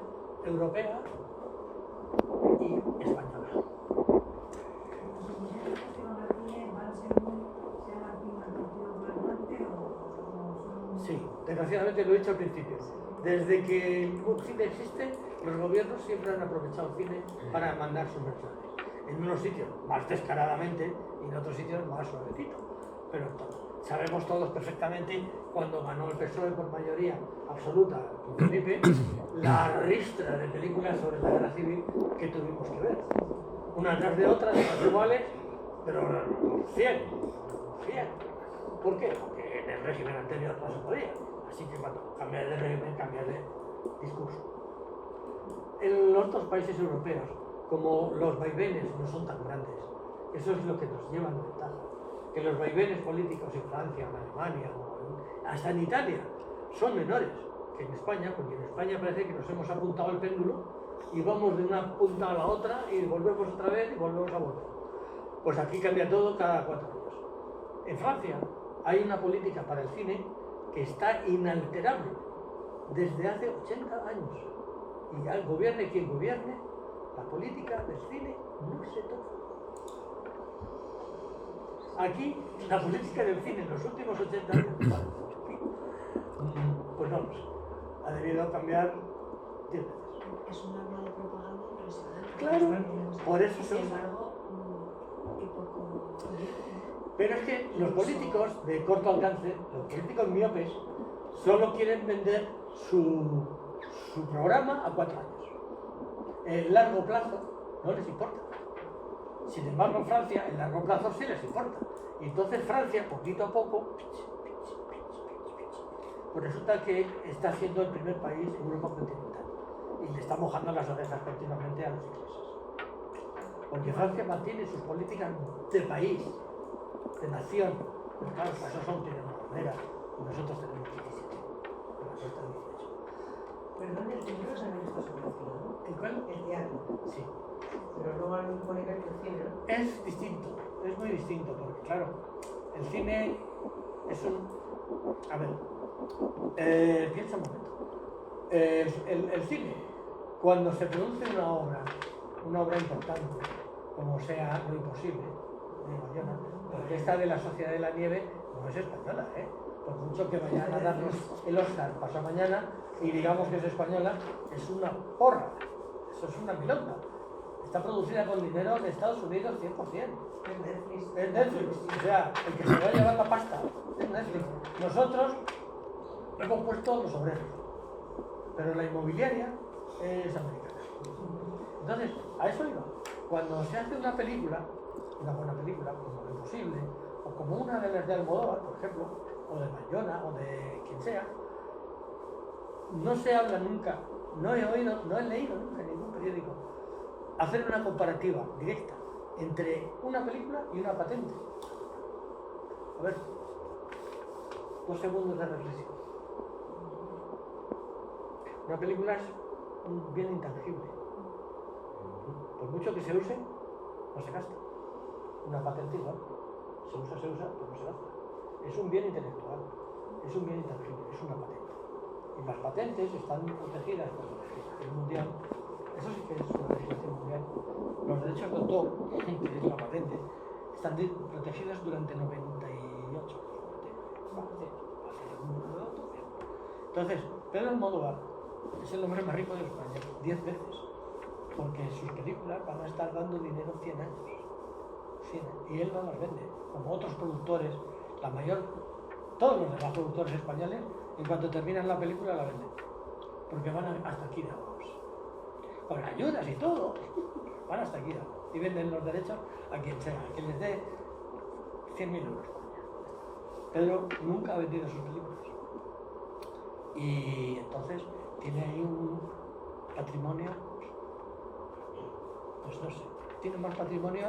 europea y española. Sí, desgraciadamente lo he dicho al principio. Desde que el cine existe, los gobiernos siempre han aprovechado el cine para mandar sus mensajes. En unos sitios más descaradamente y en otros sitios más suavecito. Pero sabemos todos perfectamente cuando ganó el PSOE por mayoría absoluta con Felipe, la ristra de películas sobre la guerra civil que tuvimos que ver. Una tras de otra, todas iguales, pero 100. ¿Por qué? Porque en el régimen anterior no se podía. Así que cuando cambias de régimen, cambias de discurso. En los otros países europeos, como los vaivenes no son tan grandes, eso es lo que nos lleva en ventaja. Que los vaivenes políticos en Francia, en Alemania, o hasta en Italia, son menores que en España, porque en España parece que nos hemos apuntado el péndulo y vamos de una punta a la otra y volvemos otra vez y volvemos a volver. Pues aquí cambia todo cada 4 años. En Francia hay una política para el cine que está inalterable desde hace 80 años. Y al gobierne quien gobierne, la política del cine no se toca. Aquí, la política del cine en los últimos 80 años, pues vamos, ha debido cambiar 10 veces. Es un arma de propaganda impresionante. Claro, por eso se Sin usa. embargo, y poco. Pero es que los políticos de corto alcance, los políticos miopes, solo quieren vender su programa a 4 años. El largo plazo no les importa. Sin embargo, en Francia, el largo plazo sí les importa. Y entonces Francia, poquito a poco, pues resulta que está siendo el primer país en Europa continental. Y le está mojando las orejas continuamente a los ingleses. Porque Francia mantiene sus políticas de país, de nación. Pues claro, para eso son tienen una manera. Y nosotros tenemos 17. Nosotros tenemos 18. Perdón, el libro también está subvencionado. ¿El cuál? El diario. Sí. Pero no al mismo nivel que el cine, ¿no? Es distinto, es muy distinto, porque claro, el cine es un... A ver, piensa un momento. El cine, cuando se produce una obra importante, como sea Lo Imposible, de Bayona, porque esta de La Sociedad de la Nieve no es española, ¿eh? Por mucho que vayan a darnos el Oscar pasado mañana y digamos que es española, es una porra, eso es una milonga. Está producida con dinero de Estados Unidos 100%. Es Netflix. O sea, el que se va a llevar la pasta es Netflix. Nosotros hemos puesto los obreros, pero la inmobiliaria es americana. Entonces, a eso iba. Cuando se hace una película, una buena película, como Lo Imposible, o como una de las de Almodóvar, por ejemplo, o de Bayona, o de quien sea, no se habla nunca, no he leído nunca en ningún periódico hacer una comparativa directa entre una película y una patente. A ver, 2 segundos de reflexión. Una película es un bien intangible. Por mucho que se use, no se gasta. Una patente igual. Se usa, pero no se gasta. Es un bien intelectual, es un bien intangible, es una patente. Y las patentes están protegidas por la legislación mundial. Eso sí que es una legislación mundial. Los derechos de autor, que es la patente, están protegidos durante 98. Entonces, Pedro Almodóvar es el hombre más rico de España, 10 veces. Porque sus películas van a estar dando dinero 100 años. 100 años. Y él no las vende. Como otros productores, todos los demás productores españoles, en cuanto terminan la película la venden. Porque van hasta aquí de abajo. Con ayudas y todo, van hasta aquí y venden los derechos a quien sea, a quien les dé 100.000 euros. Pedro nunca ha vendido sus películas y entonces tiene ahí un patrimonio, pues no sé, tiene más patrimonio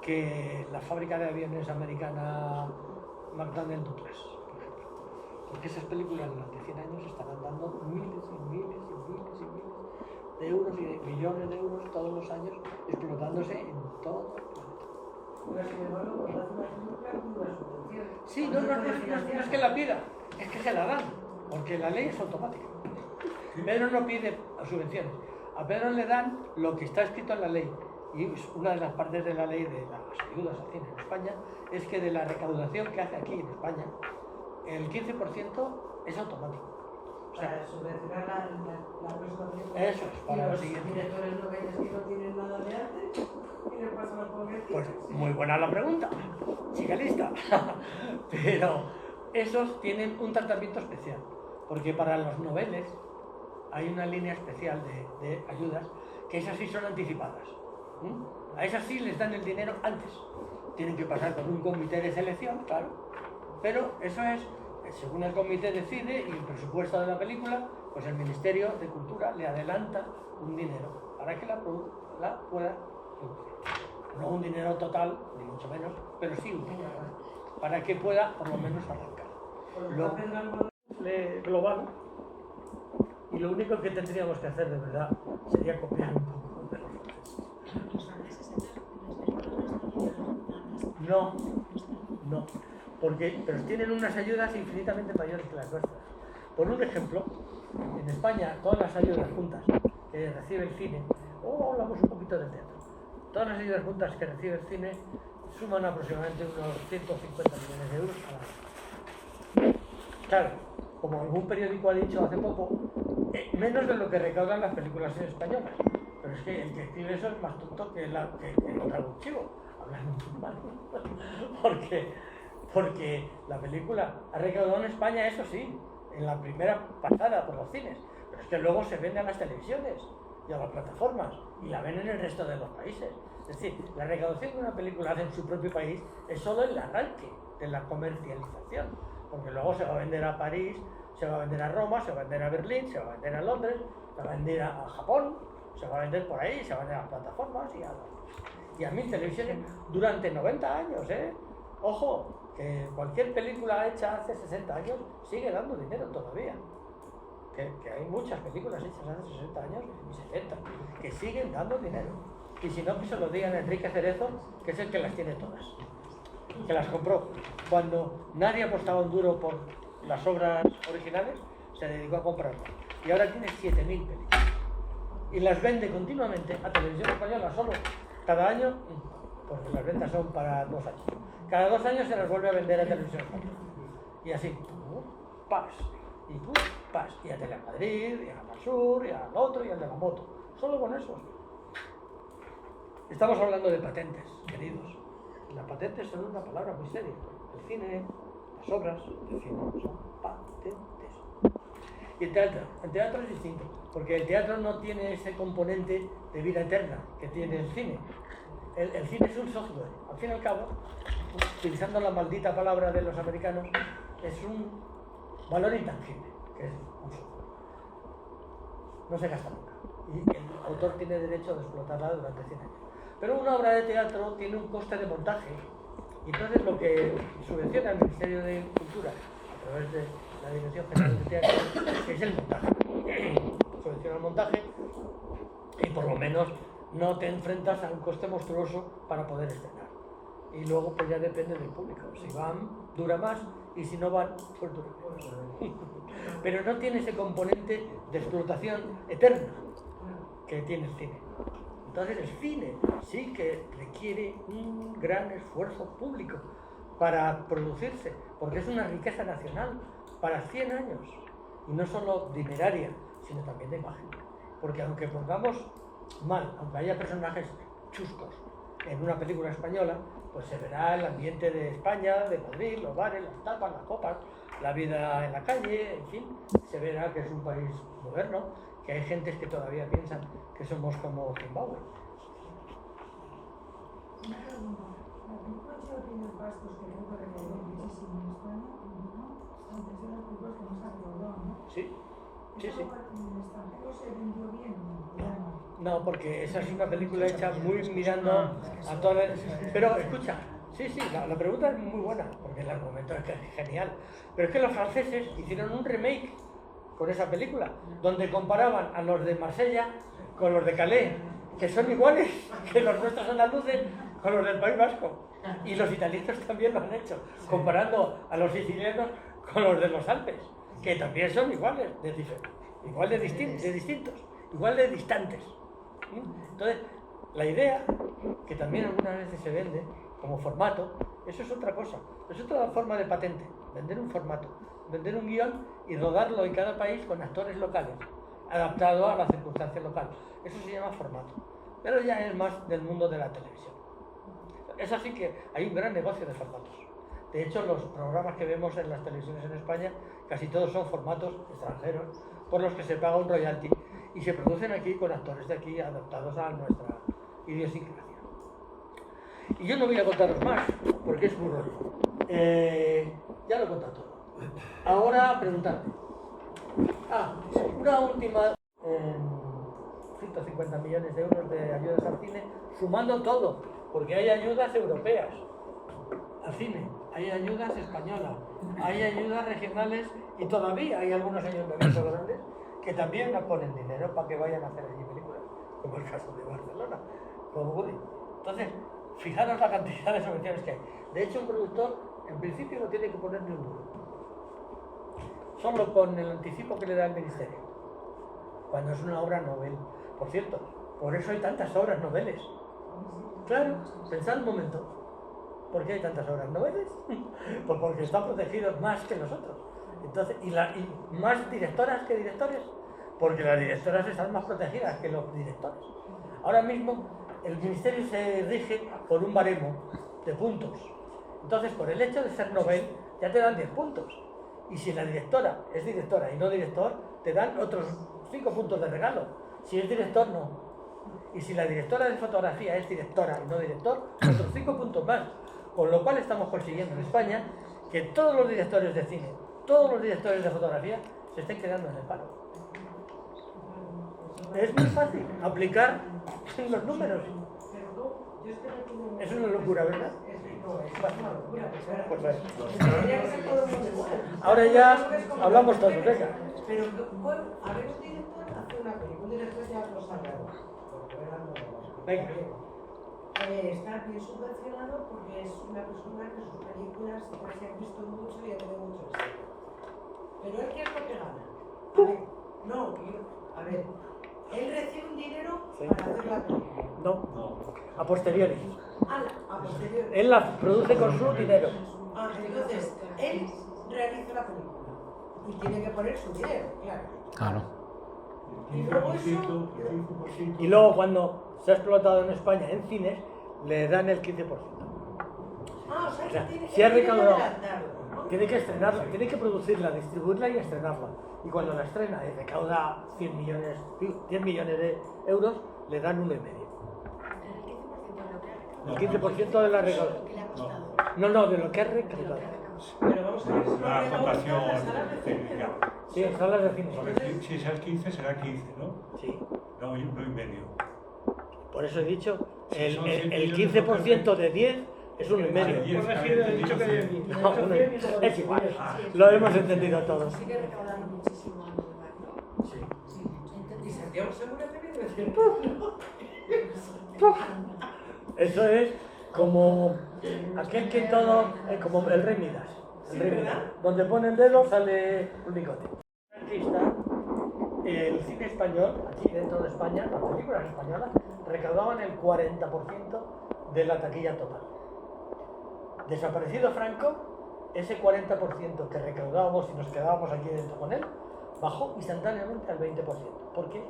que la fábrica de aviones americana McDonnell Douglas, por ejemplo, porque esas películas durante 100 años estarán dando miles y miles y miles y miles de euros y de millones de euros todos los años explotándose en todo el planeta. Pero sin embargo, cuando hace una película, una subvención. Sí, no es que la pida, es que se la dan, porque la ley es automática. Pedro no pide subvenciones. A Pedro le dan lo que está escrito en la ley. Y una de las partes de la ley de las ayudas al cine en España es que de la recaudación que hace aquí en España, el 15% es automático. O sea, Para subvencionar la prestación. eso es, para Y lo los siguiente. directores noveles que no tienen nada de arte y le pasan los pobrecitos. Pues muy buena la pregunta, chica lista. Pero esos tienen un tratamiento especial, porque para los noveles hay una línea especial de ayudas que esas sí son anticipadas. A esas sí les dan el dinero antes. Tienen que pasar por un comité de selección, claro, pero eso es, según el comité decide y el presupuesto de la película, pues el Ministerio de Cultura le adelanta un dinero para que la pueda producir. No un dinero total, ni mucho menos, pero sí un dinero, para que pueda por lo menos arrancar. Lo global, y lo único que tendríamos que hacer de verdad sería copiar un poco de los franceses. Los franceses en las películas No, pero tienen unas ayudas infinitamente mayores que las nuestras. Por un ejemplo, en España todas las ayudas juntas que recibe el cine, hablamos un poquito del teatro, todas las ayudas juntas que recibe el cine suman aproximadamente unos 150 millones de euros al año. Claro, como algún periódico ha dicho hace poco, menos de lo que recaudan las películas españolas. Pero es que el que escribe eso es más tonto que el traductivo, hablando muy mal. Porque la película ha recaudado en España, eso sí, en la primera pasada por los cines, pero es que luego se vende a las televisiones y a las plataformas y la ven en el resto de los países. Es decir, la recaudación que una película hace en su propio país es solo el arranque de la comercialización, porque luego se va a vender a París, se va a vender a Roma, se va a vender a Berlín, se va a vender a Londres, se va a vender a Japón, se va a vender por ahí, se va a vender a las plataformas y a 1000 televisiones durante 90 años, ¿eh? Ojo, que cualquier película hecha hace 60 años sigue dando dinero todavía. Que hay muchas películas hechas hace 60 años y 70 que siguen dando dinero. Y si no, que se lo digan a Enrique Cerezo, que es el que las tiene todas, que las compró. Cuando nadie apostaba un duro por las obras originales, se dedicó a comprarlas. Y ahora tiene 7000 películas. Y las vende continuamente a Televisión Española solo. Cada año, porque las ventas son para 2 años. Cada 2 años se las vuelve a vender a Televisión Española. Y así, pas, y pas. Y a Telemadrid, y a Canal Sur, y al otro, y al de la moto. Solo con eso. Estamos hablando de patentes, queridos. Las patentes son una palabra muy seria. El cine, las obras del cine son patentes. Y el teatro es distinto, porque el teatro no tiene ese componente de vida eterna que tiene el cine. El cine es un software. Al fin y al cabo, utilizando la maldita palabra de los americanos, es un valor intangible, que es un software. No se gasta nunca. Y el autor tiene derecho de explotarla durante 100 años. Pero una obra de teatro tiene un coste de montaje. Y entonces lo que subvenciona el Ministerio de Cultura a través de la Dirección General de Teatro es el montaje. Subvenciona el montaje y por lo menos no te enfrentas a un coste monstruoso para poder estrenar. Y luego pues ya depende del público. Si van, dura más, y si no van, pues dura menos. Pero no tiene ese componente de explotación eterna que tiene el cine. Entonces el cine sí que requiere un gran esfuerzo público para producirse, porque es una riqueza nacional para 100 años, y no solo dineraria, sino también de imagen. Porque aunque pongamos mal, aunque haya personajes chuscos en una película española, pues se verá el ambiente de España, de Madrid, los bares, las tapas, las copas, la vida en la calle, en fin, se verá que es un país moderno, que hay gentes que todavía piensan que somos como Zimbabue. Una pregunta. La película Chivatines Vascos, que creo que recaudó muchísimo en España, antes de las películas que más recaudó, ¿no? Sí, sí, sí. ¿En el extranjero se vendió bien? No, porque esa es una película hecha muy mirando a todas las... Pero escucha, sí, la pregunta es muy buena, porque el argumento es genial. Pero es que los franceses hicieron un remake con esa película, donde comparaban a los de Marsella con los de Calais, que son iguales que los nuestros andaluces con los del País Vasco. Y los italianos también lo han hecho, comparando a los sicilianos con los de los Alpes, que también son iguales, igual de distintos. igual de distantes. Entonces, la idea, que también algunas veces se vende como formato, eso es otra cosa, es otra forma de patente, vender un formato, vender un guión y rodarlo en cada país con actores locales, adaptado a las circunstancias locales. Eso se llama formato, pero ya es más del mundo de la televisión. Es así que hay un gran negocio de formatos. De hecho, los programas que vemos en las televisiones en España, casi todos son formatos extranjeros, por los que se paga un royalty y se producen aquí con actores de aquí adaptados a nuestra idiosincrasia. Y yo no voy a contaros más, porque es muy rollo. Ya lo he contado todo. Ahora preguntarme. Una última, 150 millones de euros de ayudas al cine, sumando todo, porque hay ayudas europeas al cine, hay ayudas españolas, hay ayudas regionales y todavía hay algunos ayuntamientos grandes que también nos ponen dinero para que vayan a hacer allí películas, como el caso de Barcelona, con Woody. Entonces, fijaros la cantidad de subvenciones que hay. De hecho, un productor en principio no tiene que poner ni un duro, solo con el anticipo que le da el ministerio, cuando es una obra novel. Por cierto, por eso hay tantas obras noveles. Claro, pensad un momento. ¿Por qué hay tantas obras noveles? Pues porque están protegidos más que nosotros. Entonces, y más directoras que directores, porque las directoras están más protegidas que los directores. Ahora mismo el ministerio se rige por un baremo de puntos. Entonces, por el hecho de ser novel, ya te dan 10 puntos. Y si la directora es directora y no director, te dan otros 5 puntos de regalo. Si es director, no. Y si la directora de fotografía es directora y no director, otros 5 puntos más. Con lo cual estamos consiguiendo en España que todos los directores de cine, todos los directores de fotografía se estén quedando en el paro. Es muy fácil aplicar los números. Es una locura, ¿verdad? Pues bueno. Ahora ya hablamos todos, venga. Pero, bueno, a ver, un director hace una película, un director ya lo sabe. Venga. Está bien subvencionado porque es una persona que sus películas se han visto mucho y ha tenido mucho éxito. Pero él, ¿qué es lo que gana? A ver, él recibe un dinero para hacer la película. No, a posteriori. A posteriori. Él la produce con su dinero. Entonces, él realiza la película y tiene que poner su dinero, claro. Claro. Y luego eso... Y luego cuando se ha explotado en España en cines, le dan el 15%. o sea, que si ha recaudado, adelantarlo. tiene que estrenarla, tiene que producirla, distribuirla y estrenarla. Y cuando la estrena y recauda 10 millones de euros, le dan 1,5. El 15% de la recaudación. No, de lo que ha recaudado. Pero vamos a ver, eso La no aportación las salas de cine. técnica. Sí, en salas de cine. Porque si es el 15, será 15, ¿no? Sí. No, 1,5. Por eso he dicho, Si son 100 el millones 15% de 10 es 1,5. Corregido, he dicho que No, es igual, lo hemos entendido todos. Sigue recaudando muchísimo anual, ¿no? Sí. Y Santiago Segura también debe ser. Eso es como aquel que todo, como el Rey Midas. Donde pone el dedo sale un bigote. El cine español, aquí dentro de España, las películas españolas recaudaban el 40% de la taquilla total. Desaparecido Franco, ese 40% que recaudábamos y nos quedábamos aquí dentro con él, bajó instantáneamente al 20%. ¿Por qué?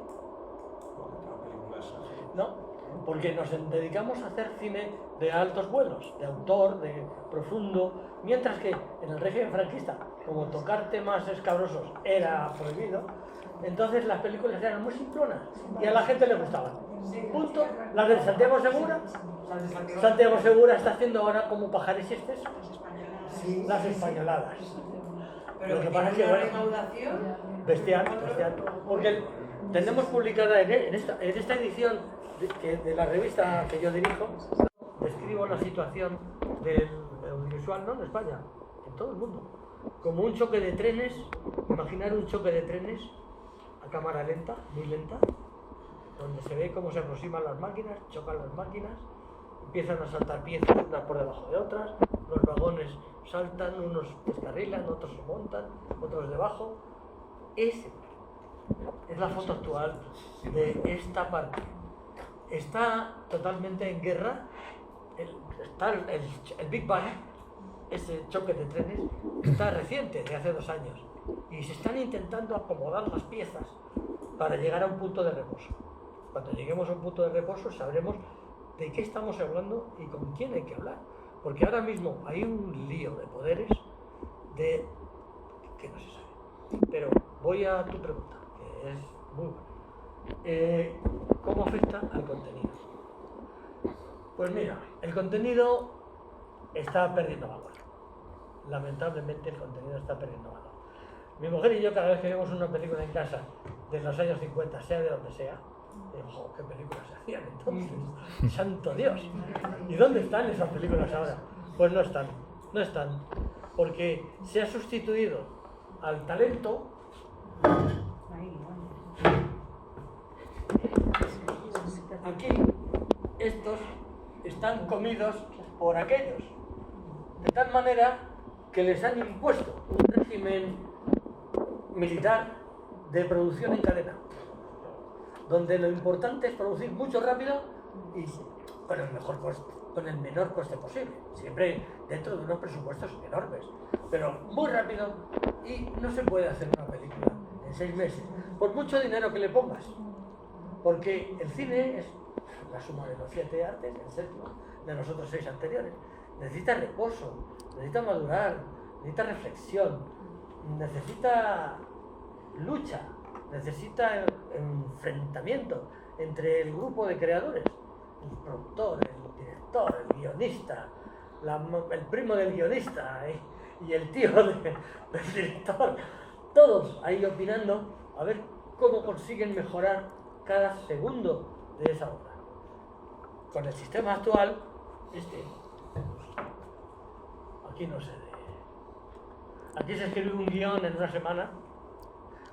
No, porque nos dedicamos a hacer cine de altos vuelos, de autor, de profundo, mientras que en el régimen franquista, como tocar temas escabrosos era prohibido, entonces las películas eran muy simplonas y a la gente le gustaban. Punto. Las de Santiago Segura. Santiago Segura está haciendo ahora como Pajares y Estes las españoladas. Pero Lo que pasa es que, una bueno, recaudación bestial. Porque tenemos publicada en esta edición de la revista que yo dirijo, describo la situación del audiovisual, no en España, en todo el mundo, como un choque de trenes. Imaginar un choque de trenes a cámara lenta, muy lenta, donde se ve cómo se aproximan las máquinas, chocan las máquinas, empiezan a saltar piezas unas por debajo de otras, los vagones saltan, unos descarrilan, otros se montan, otros debajo. es la foto actual de esta parte. Está totalmente en guerra, está el Big Bang, ese choque de trenes, está reciente, de hace 2 años, y se están intentando acomodar las piezas para llegar a un punto de reposo. Cuando lleguemos a un punto de reposo sabremos de qué estamos hablando y con quién hay que hablar, porque ahora mismo hay un lío de poderes de que no se sabe. Pero voy a tu pregunta, que es muy buena. ¿Cómo afecta al contenido? Pues mira, el contenido está perdiendo valor. Lamentablemente el contenido está perdiendo valor. Mi mujer y yo, cada vez que vemos una película en casa de los años 50, sea de donde sea, digo, ¡jo, qué películas se hacían entonces! ¡Santo Dios! ¿Y dónde están esas películas ahora? Pues no están, no están. Porque se ha sustituido al talento aquí. Estos están comidos por aquellos, de tal manera que les han impuesto un régimen militar de producción en cadena, donde lo importante es producir mucho rápido y con el mejor coste, con el menor coste posible, siempre dentro de unos presupuestos enormes, pero muy rápido, y no se puede hacer una película en 6 meses, por mucho dinero que le pongas, porque el cine es la suma de los 7 artes, el 7º de los otros 6 anteriores. Necesita reposo, necesita madurar, necesita reflexión, necesita lucha, necesita enfrentamiento entre el grupo de creadores, el productor, el director, el guionista, el primo del guionista y el tío del director, todos ahí opinando a ver cómo consiguen mejorar cada segundo de esa obra. Con el sistema actual, aquí no se aquí se escribe un guión en una semana,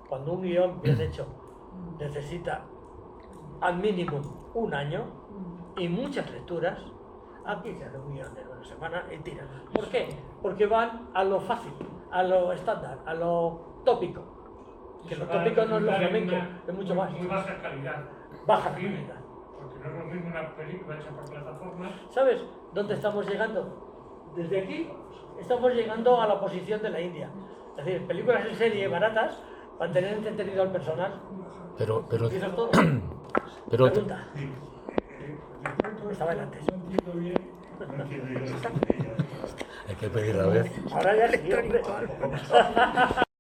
cuando un guión bien hecho necesita al mínimo 1 año y muchas lecturas. Aquí se hace un guión en una semana y tiran. ¿Por qué? Porque van a lo fácil, a lo estándar, a lo tópico. Que lo tópico no es lo flamenco, es mucho más. Muy baja calidad. Baja calidad. Porque no es lo mismo una película hecha por plataformas. ¿Sabes dónde estamos llegando? Desde aquí estamos llegando a la posición de la India. Es decir, películas en serie baratas para tener entretenido al personal. Pero ¿Y eso es todo? pero Pregunta. Estaba antes. No entiendo bien. No entiendo yo lo que ella. hay que pedir a ver. Ahora ya sí, hombre.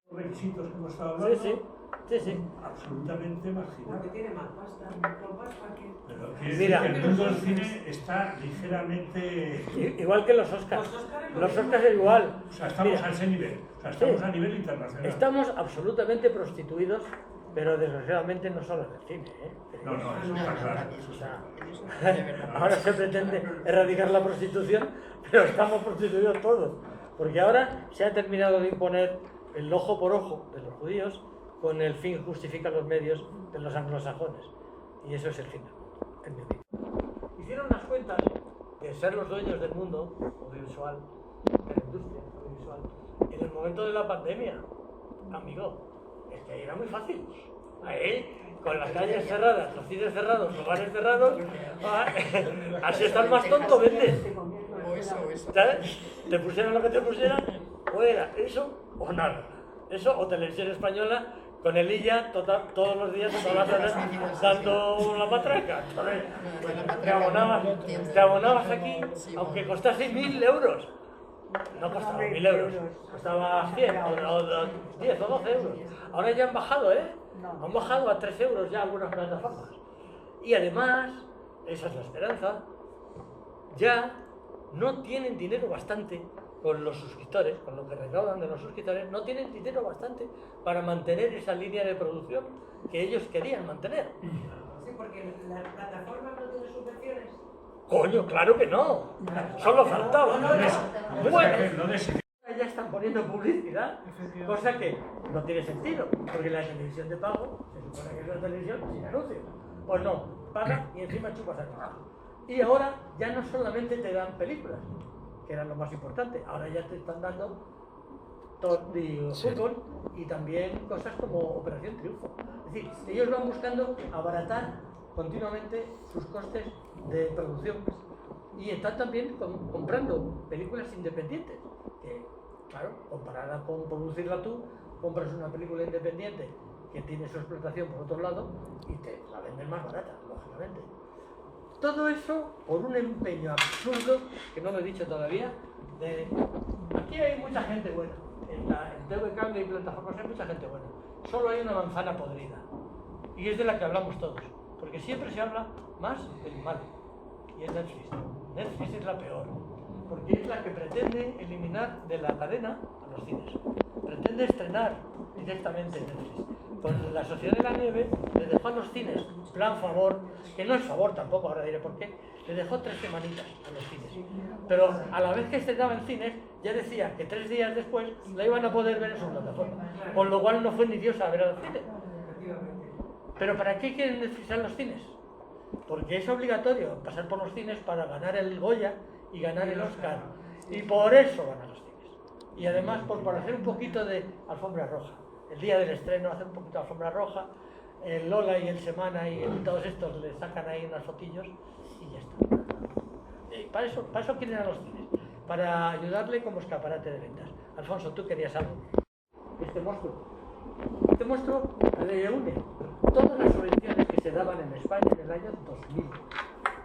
Los requisitos que hemos estado hablando. Sí. Absolutamente Porque marginal. tiene más pasta. Con pasta que... Pero quiere Mira. decir que el mundo del cine está ligeramente. Igual que los Oscars. Los Oscars es igual. O sea, estamos Mira, a ese nivel. O sea, estamos Sí. a nivel internacional. estamos absolutamente prostituidos, pero desgraciadamente no solo en el cine. No, eso está claro. Eso O está sea, claro. ahora se pretende erradicar la prostitución, pero estamos prostituidos todos. Porque ahora se ha terminado de imponer el ojo por ojo de los judíos con el fin justifica los medios de los anglosajones. Y eso es el fin del mundo, en mi opinión. Hicieron las cuentas de ser los dueños del mundo audiovisual, de la industria audiovisual, en el momento de la pandemia. Amigo, es que ahí era muy fácil. Ahí, con las calles cerradas, los cines cerrados, los bares cerrados, así estás más tonto, vendes. ¿Sabes? Te pusieran lo que te pusieran, o era eso o nada. Eso o televisión española con el Illa todos los días, todas las horas, dando la matraca. Entonces, te abonabas aquí, aunque costase 1.000 euros. No costaba 1.000 euros, costaba 100 o 10 o 12 euros. Ahora ya han bajado, han bajado a 3 euros ya algunas plataformas. Y además, esa es la esperanza, ya no tienen dinero bastante con los suscriptores, con lo que recaudan de los suscriptores, no tienen dinero bastante para mantener esa línea de producción que ellos querían mantener. Sí, porque las plataformas no tienen subvenciones. Coño, claro que no. Solo faltaba. Bueno, Lo de ese- ya están poniendo publicidad, cosa que no tiene sentido, porque la televisión de pago se supone que es una televisión sin anuncios. Pues no, pagas y encima chupas el trabajo. Y ahora ya no solamente te dan películas, que era lo más importante, ahora ya te están dando fútbol y también cosas como Operación Triunfo. Es decir, ellos van buscando abaratar continuamente sus costes de producción y están también comprando películas independientes, que claro, comparada con producirla tú, compras una película independiente que tiene su explotación por otro lado y te la venden más barata, lógicamente. Todo eso por un empeño absurdo, que no lo he dicho todavía, de... Aquí hay mucha gente buena, en TV Cable y plataformas hay mucha gente buena, solo hay una manzana podrida, y es de la que hablamos todos, porque siempre se habla más del mal, y es Netflix. Netflix es la peor, porque es la que pretende eliminar de la cadena a los cines, pretende estrenar directamente Netflix. Con La Sociedad de la Nieve le dejó a los cines, plan favor, que no es favor tampoco, ahora diré por qué, le dejó 3 semanitas a los cines. Pero a la vez que estrenaba en cines, ya decía que 3 días después la iban a poder ver en su plataforma, con lo cual no fue ni Dios a ver a los cines. Pero ¿para qué quieren Netflix en los cines? Porque es obligatorio pasar por los cines para ganar el Goya y ganar el Oscar, y por eso van a los cines. Y además por hacer un poquito de alfombra roja. El día del estreno hace un poquito de alfombra roja, el Lola y el Semana y todos estos le sacan ahí unos fotillos y ya está. Para eso quieren a los cines, para ayudarle como escaparate de ventas. Alfonso, tú querías algo. Este monstruo reúne todas las subvenciones que se daban en España en el año 2000,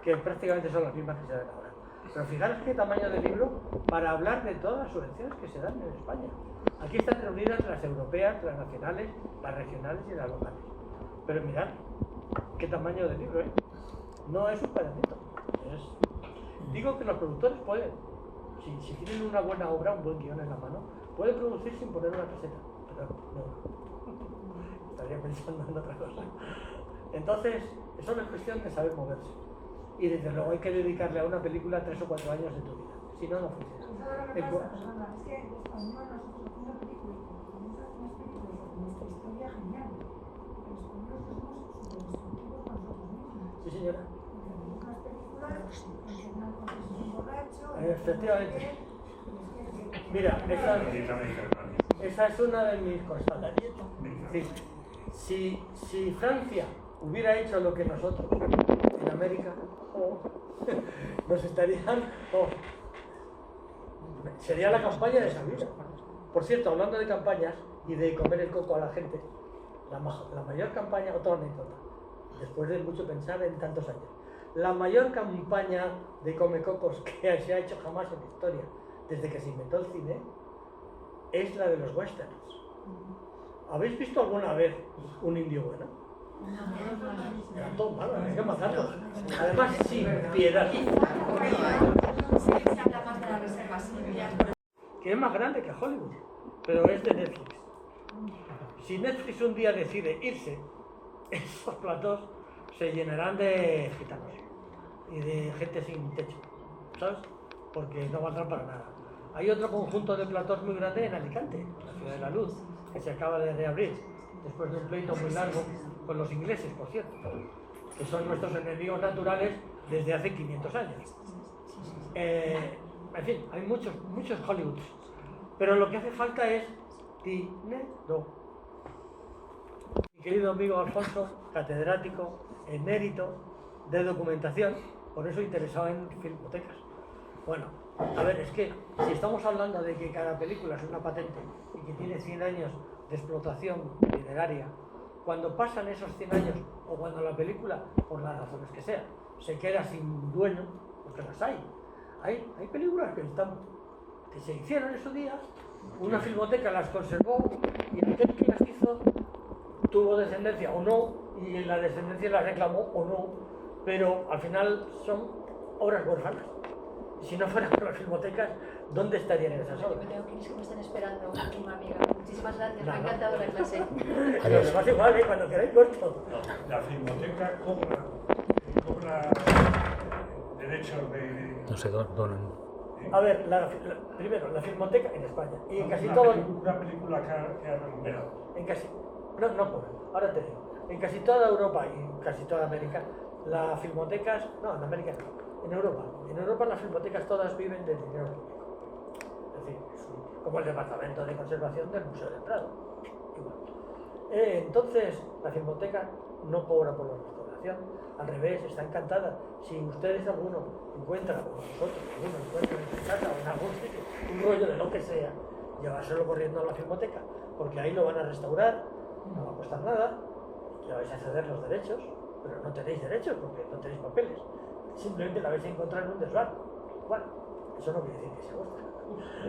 que prácticamente son las mismas que se dan ahora. Pero fijaros qué tamaño de libro para hablar de todas las subvenciones que se dan en España. Aquí están reunidas las europeas, las nacionales, las regionales y las locales. Pero mirad, qué tamaño de libro, ¿eh? No es un cuadernito. Digo que los productores pueden, si tienen una buena obra, un buen guión en la mano, pueden producir sin poner una caseta. Pero no, estaría pensando en otra cosa. Entonces, eso no es cuestión de saber moverse. Y desde luego hay que dedicarle a una película 3 o 4 años de tu vida. Si no, no funciona. Es que en español nosotros haciendo películas, nuestra historia genial. Los españoles somos súper destructivos con nosotros mismos. Sí, señora. Unas películas, al final con un borracho. Efectivamente. Mira, esa es una de mis constataciones. Si Francia hubiera hecho lo que nosotros en América, nos estarían... sería la campaña de esa vida. Por cierto, hablando de campañas y de comer el coco a la gente, la mayor campaña, otra anécdota, después de mucho pensar en tantos años, la mayor campaña de comecocos que se ha hecho jamás en la historia, desde que se inventó el cine, es la de los westerns. ¿Habéis visto alguna vez un indio bueno? Eran todos malos, hay que matarlos. Además, sin piedad. Que es más grande que Hollywood, pero es de Netflix. Si Netflix un día decide irse, esos platós se llenarán de gitanos y de gente sin techo, ¿sabes? Porque no valdrán para nada. Hay otro conjunto de platós muy grande en Alicante, la Ciudad de la Luz, que se acaba de reabrir después de un pleito muy largo con los ingleses, por cierto, que son nuestros enemigos naturales desde hace 500 años. En fin, hay muchos Hollywoods, pero lo que hace falta es dinero. Mi querido amigo Alfonso, catedrático, emérito de documentación, por eso interesado en filmotecas. Bueno, a ver, es que si estamos hablando de que cada película es una patente y que tiene 100 años de explotación literaria, cuando pasan esos 100 años o cuando la película, por las razones que sean, se queda sin dueño, porque las hay películas que se hicieron en su día, una filmoteca las conservó y aquel que las hizo tuvo descendencia o no, y la descendencia la reclamó o no, pero al final son obras huérfanas. Si no fueran por las filmotecas, ¿dónde estarían esas obras? Yo creo que es que me están esperando una amiga. Muchísimas gracias, me ha encantado la clase. Pero además igual, cuando queráis corto. La filmoteca cobra derechos de... No sé, donan. A ver, primero, la filmoteca en España. Y en casi una todo... Una película que ha recuperado. En casi... No cobran. Ahora te digo. En casi toda Europa y casi toda América, las filmotecas... No, en América no. En Europa las filmotecas todas viven de dinero público. Es decir, es un como el Departamento de Conservación del Museo del Prado. Igual. Entonces, la Filmoteca no cobra por la restauración, al revés, está encantada. Si ustedes alguno encuentran, o nosotros alguno encuentra en su casa o en algún sitio, un rollo de lo que sea, llevárselo corriendo a la Filmoteca, porque ahí lo van a restaurar, no va a costar nada, le vais a ceder los derechos, pero no tenéis derechos porque no tenéis papeles. Simplemente la vais a encontrar en un desván. Bueno, eso no quiere decir que sea vuestra.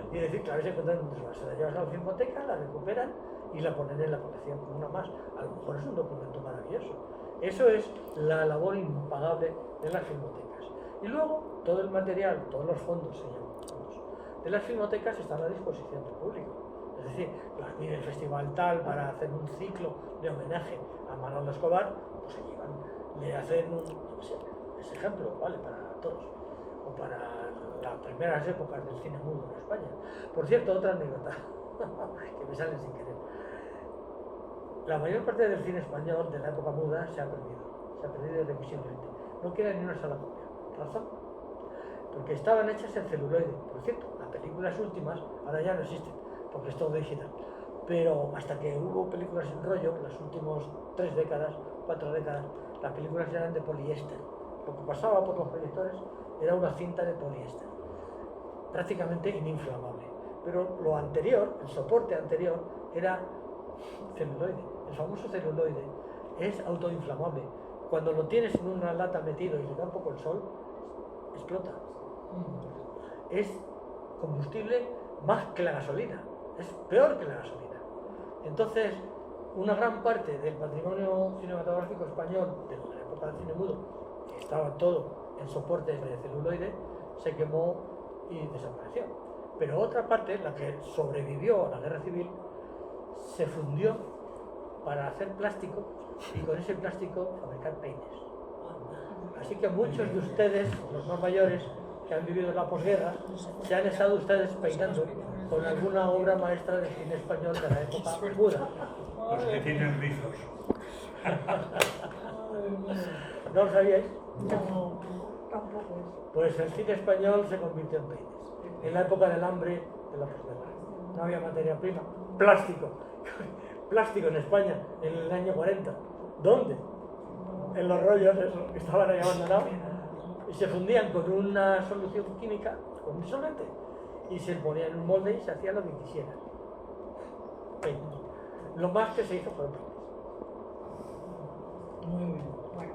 Quiere decir que la vais a encontrar en un desván. Se la llevas a la Filmoteca, la recuperan y la ponen en la colección como una más. A lo mejor es un documento maravilloso. Eso es la labor impagable de las filmotecas. Y luego, todo el material, todos los fondos, se llaman fondos, de las filmotecas están a disposición del público. Es decir, las pide el festival tal para hacer un ciclo de homenaje a Manolo Escobar, pues allí van, le hacen un, no sé, ese ejemplo, ¿vale? Para todos. O para las primeras épocas del cine mudo en España. Por cierto, otra anécdota, que me sale sin querer. La mayor parte del cine español de la época muda se ha perdido irremisiblemente. No queda ni una sola copia. ¿Razón? Porque estaban hechas en celuloide. Por cierto, las películas últimas ahora ya no existen, porque es todo digital. Pero hasta que hubo películas en rollo, las últimas 3 décadas, 4 décadas, las películas eran de poliéster. Lo que pasaba por los proyectores era una cinta de poliéster, prácticamente ininflamable. Pero lo anterior, el soporte anterior, era celuloide. El famoso celuloide es autoinflamable. Cuando lo tienes en una lata metido y le da un poco el sol, explota. Es combustible más que la gasolina. Es peor que la gasolina. Entonces, una gran parte del patrimonio cinematográfico español de la época del cine mudo, que estaba todo en soportes de celuloide, se quemó y desapareció. Pero otra parte, la que sobrevivió a la guerra civil, se fundió para hacer plástico y con ese plástico fabricar peines. Así que muchos de ustedes, los más mayores, que han vivido la posguerra, se han estado ustedes peinando con alguna obra maestra del cine español de la época muda. Los que tienen rizos. ¿No lo sabíais? No, tampoco es. Pues el cine español se convirtió en peines. En la época del hambre de la posguerra. No había materia prima. Plástico. Plástico en España en el año 40. ¿Dónde? En los rollos esos que estaban ahí abandonados. Y se fundían con una solución química, con un solvente. Y se ponían en un molde y se hacía lo que quisieran. Peines. Lo más que se hizo fue peines. Muy bien. Bueno.